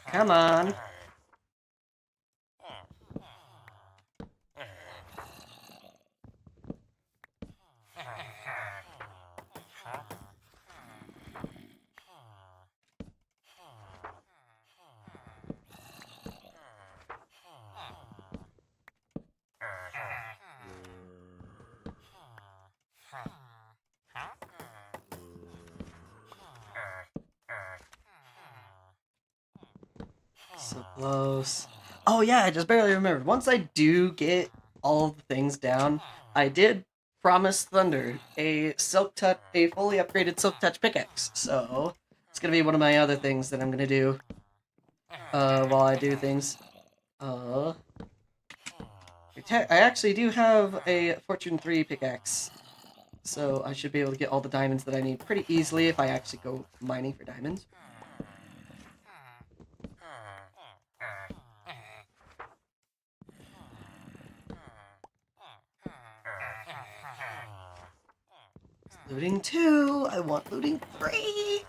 Come on. So close. Oh yeah, I just barely remembered. Once I do get all of the things down, I did promise Thunder a fully upgraded Silk Touch pickaxe. So it's gonna be one of my other things that I'm gonna do while I do things. I actually do have a Fortune 3 pickaxe, so I should be able to get all the diamonds that I need pretty easily if I actually go mining for diamonds. Looting 2! I want looting 3!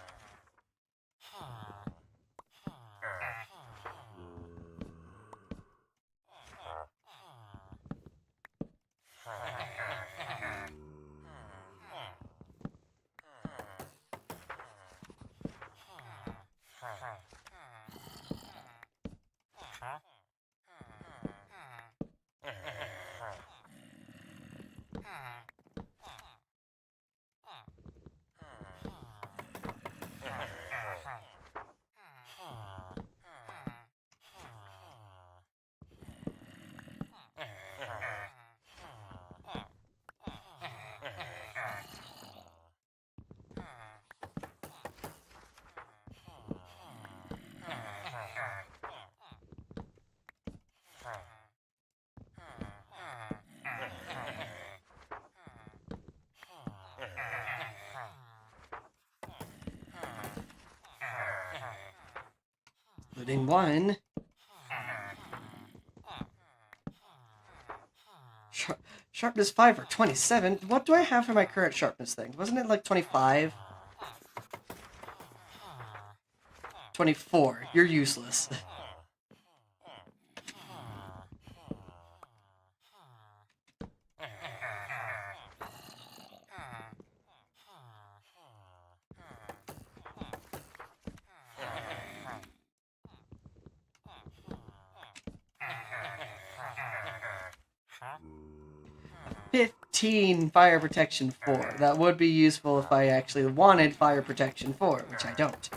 Looting 1. Sharpness 5 or 27? What do I have for my current sharpness thing? Wasn't it like 25? 24. You're useless. Fire protection 4. That would be useful if I actually wanted fire protection 4, which I don't.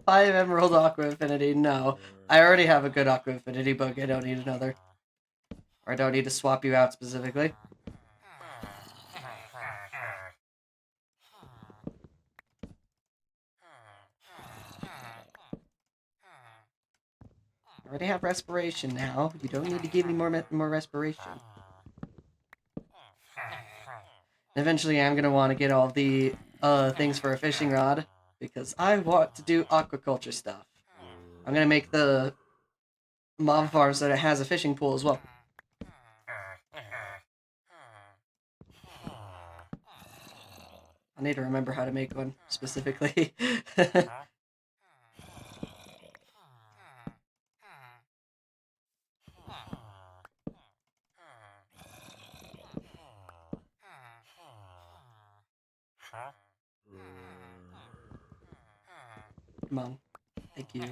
Five Emerald Aqua Affinity, no. I already have a good Aqua Affinity book, I don't need another. Or I don't need to swap you out specifically. I already have Respiration now. You don't need to give me more Respiration. Eventually I'm gonna want to get all the things for a fishing rod, because I want to do aquaculture stuff. I'm gonna make the mob farm so that it has a fishing pool as well. I need to remember how to make one specifically. Come on. Thank you.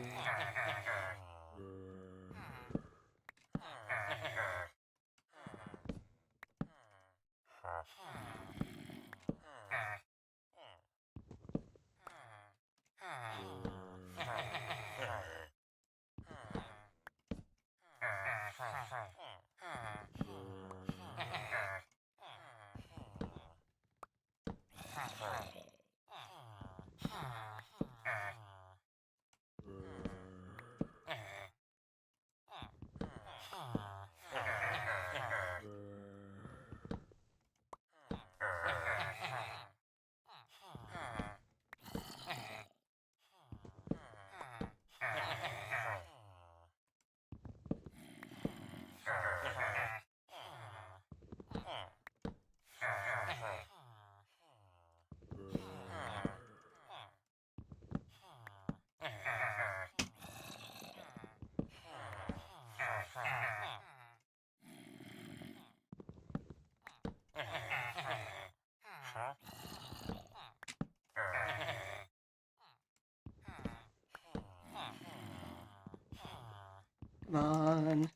Come on.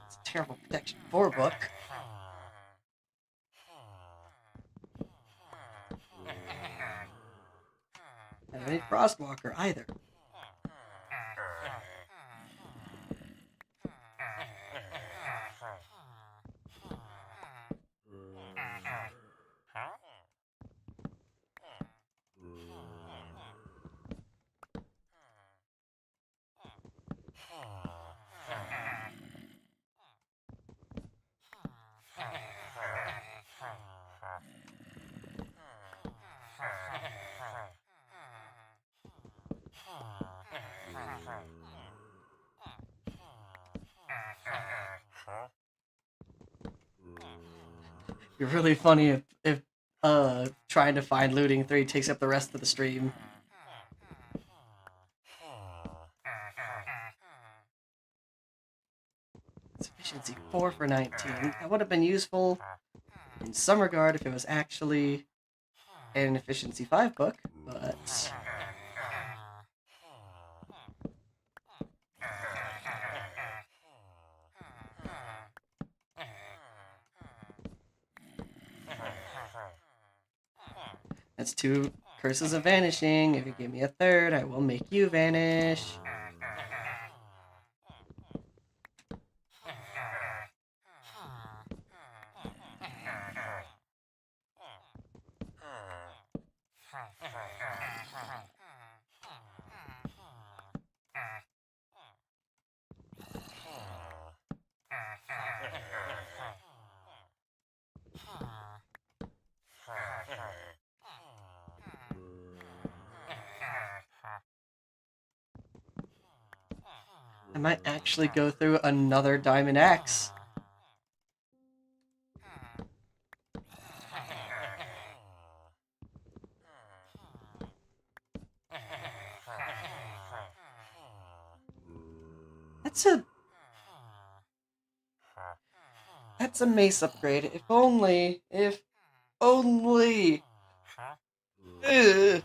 It's a terrible protection 4 book. I don't need Frostwalker either. You're really funny if trying to find looting 3 takes up the rest of the stream. It's efficiency 4 for 19. That would have been useful in some regard if it was actually an efficiency 5 book, but that's 2 curses of vanishing. If you give me a 3rd, I will make you vanish. I might actually go through another diamond axe. That's a mace upgrade. If only. Ugh.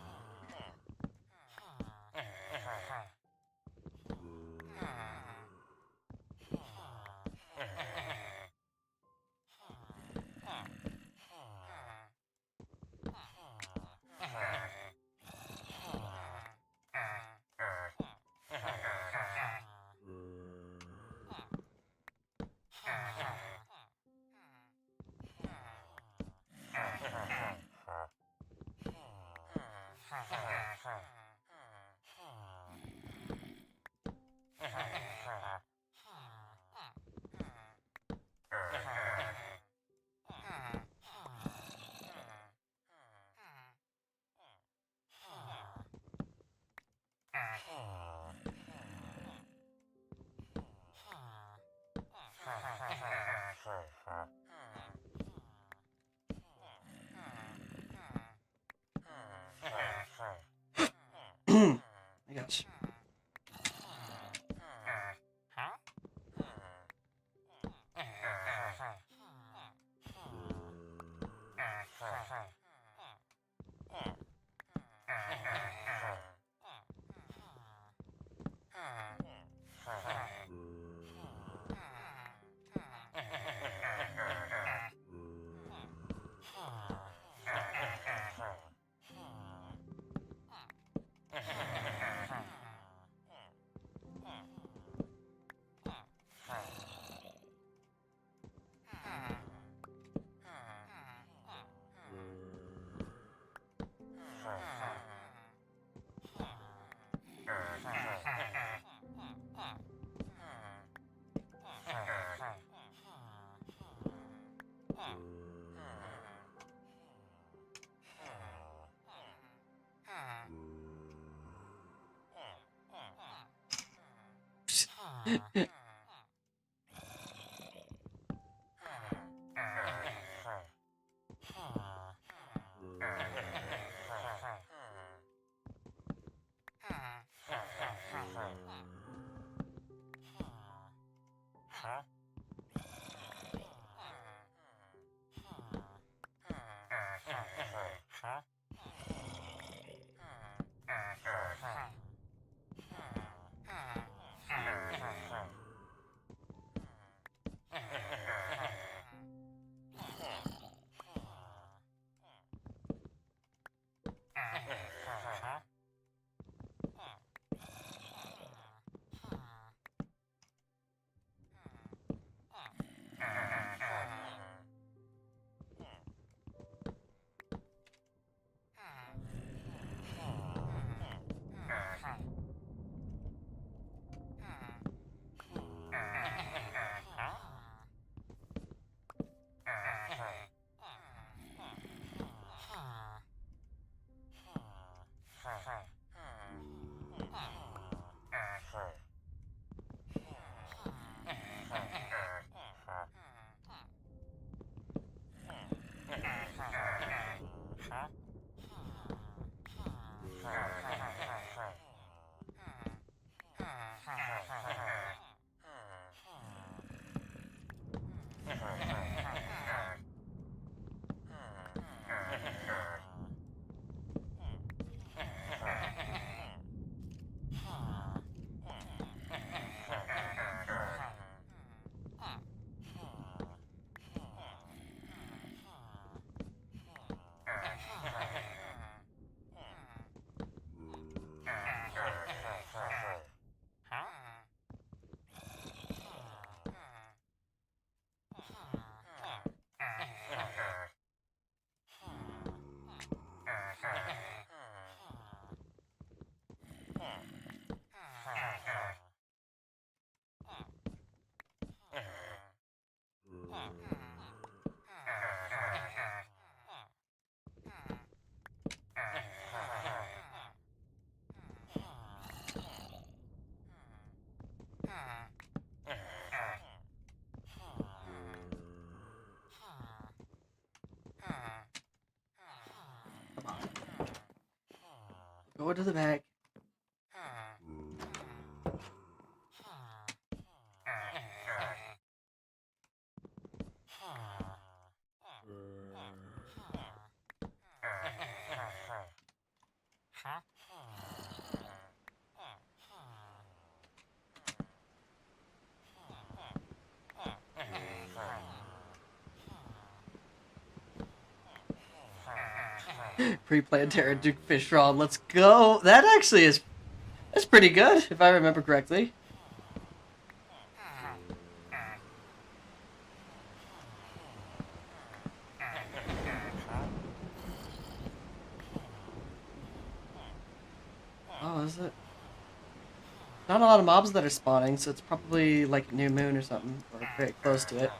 Go to the back. Pre-planned Terra Duke Fish Raw. Let's go. That actually is... That's pretty good, if I remember correctly. Oh, is it? Not a lot of mobs that are spawning, so it's probably like New Moon or something, or very close to it.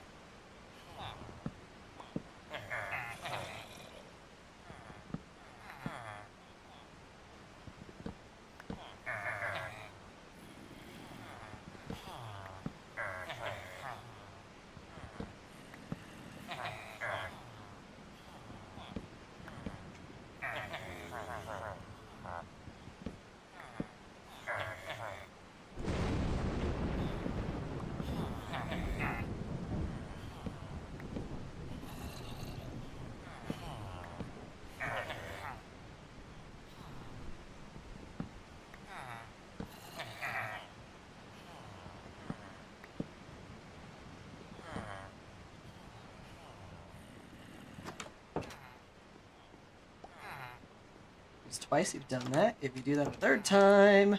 It's twice you've done that. If you do that a third time...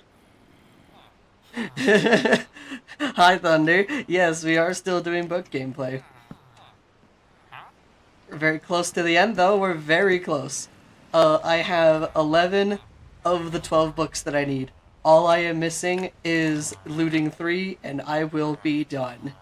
Hi, Thunder. Yes, we are still doing book gameplay. We're very close to the end, though. We're very close. I have 11 of the 12 books that I need. All I am missing is looting 3, and I will be done.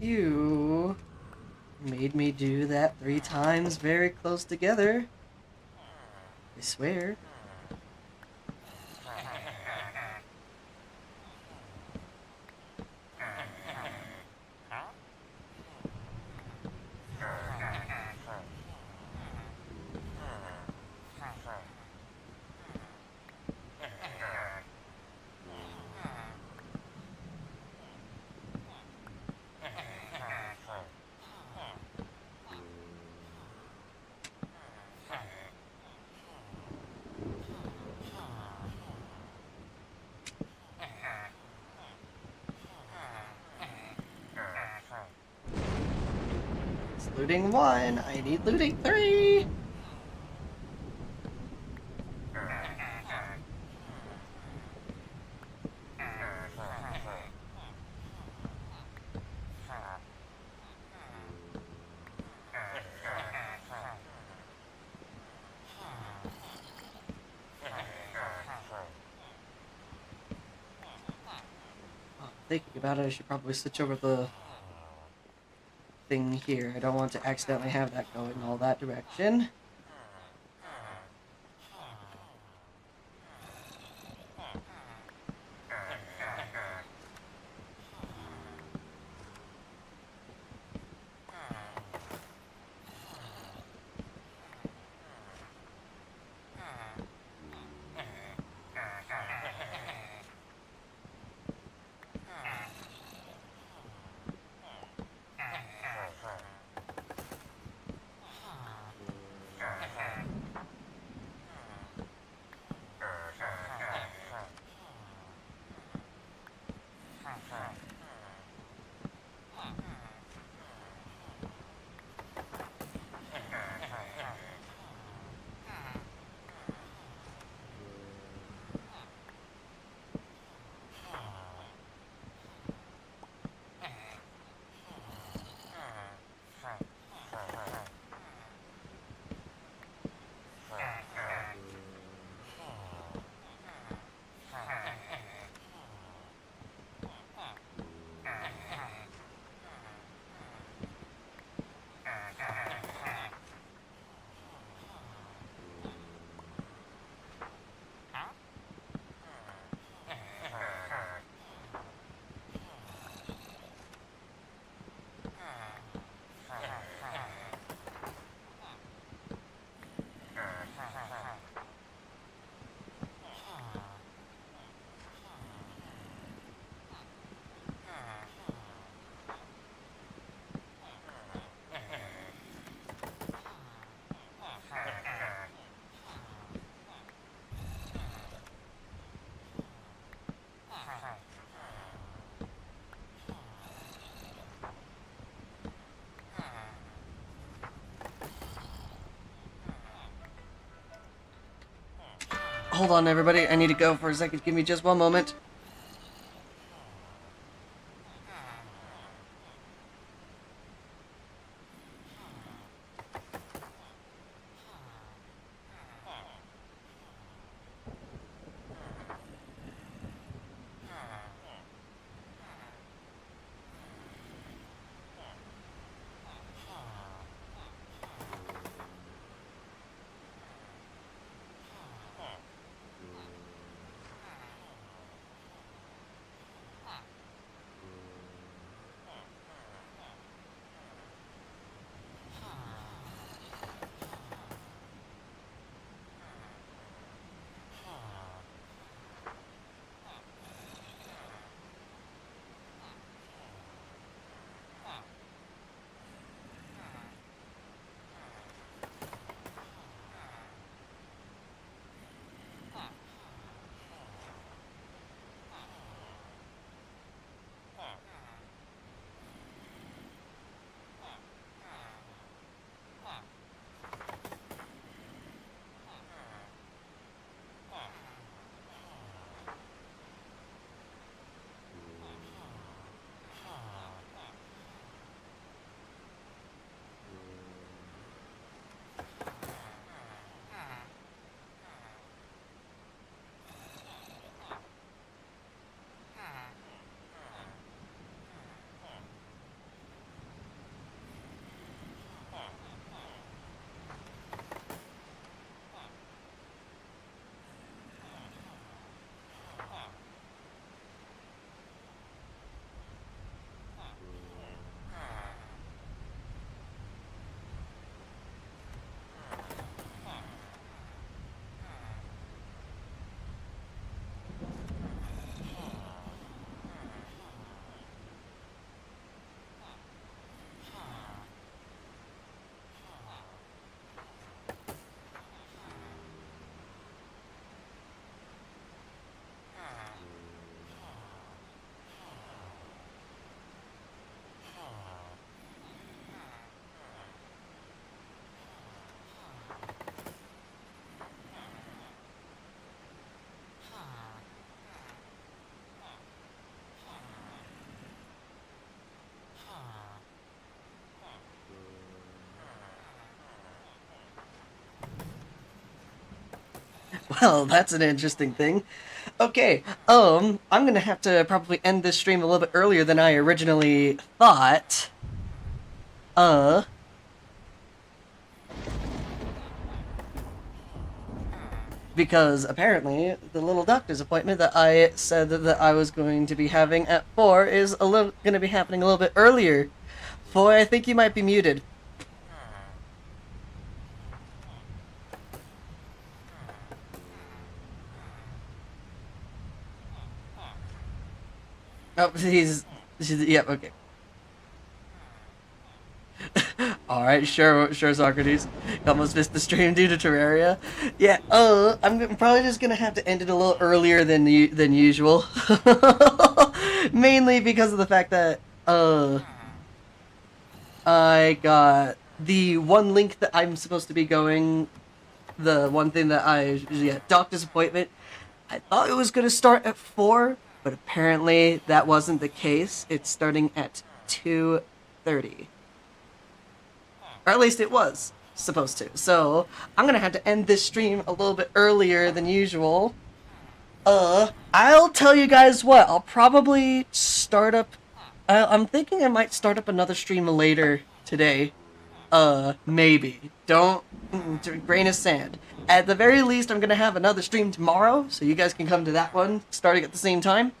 You made me do that 3 times very close together. I swear. It's looting 1. I need looting 3. Thinking about it, I should probably switch over the thing here. I don't want to accidentally have that going all that direction. Hold on, everybody. I need to go for a second. Give me just one moment. Well, that's an interesting thing. Okay, I'm gonna have to probably end this stream a little bit earlier than I originally thought. Because apparently the little doctor's appointment that I said that I was going to be having at 4 is going to be happening a little bit earlier. 4, I think you might be muted. Oh, he's yep, okay. Alright, sure, Socrates. Almost missed the stream due to Terraria. Yeah, I'm probably just gonna have to end it a little earlier than usual. Mainly because of the fact that, I got the one link that I'm supposed to be going, the one thing that doctor's appointment. I thought it was gonna start at 4, but apparently that wasn't the case. It's starting at 2:30. Or at least it was supposed to. So, I'm gonna have to end this stream a little bit earlier than usual. I'll tell you guys what, I'll probably start up... I'm thinking I might start up another stream later today. Maybe. Don't... grain of sand. At the very least, I'm gonna have another stream tomorrow, so you guys can come to that one, starting at the same time.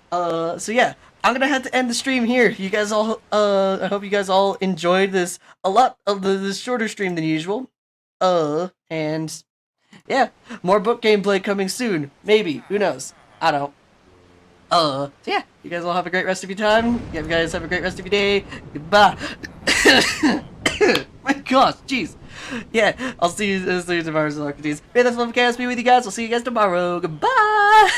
So yeah, I'm gonna have to end the stream here. You guys all, I hope you guys all enjoyed this, a lot of this shorter stream than usual. And, yeah, more book gameplay coming soon. Maybe, who knows? I don't. So yeah, you guys all have a great rest of your time. You guys have a great rest of your day. Goodbye. My gosh, jeez. Yeah, I'll see you tomorrow, Socrates. May the fun of chaos be with you guys. I'll see you guys tomorrow. Goodbye.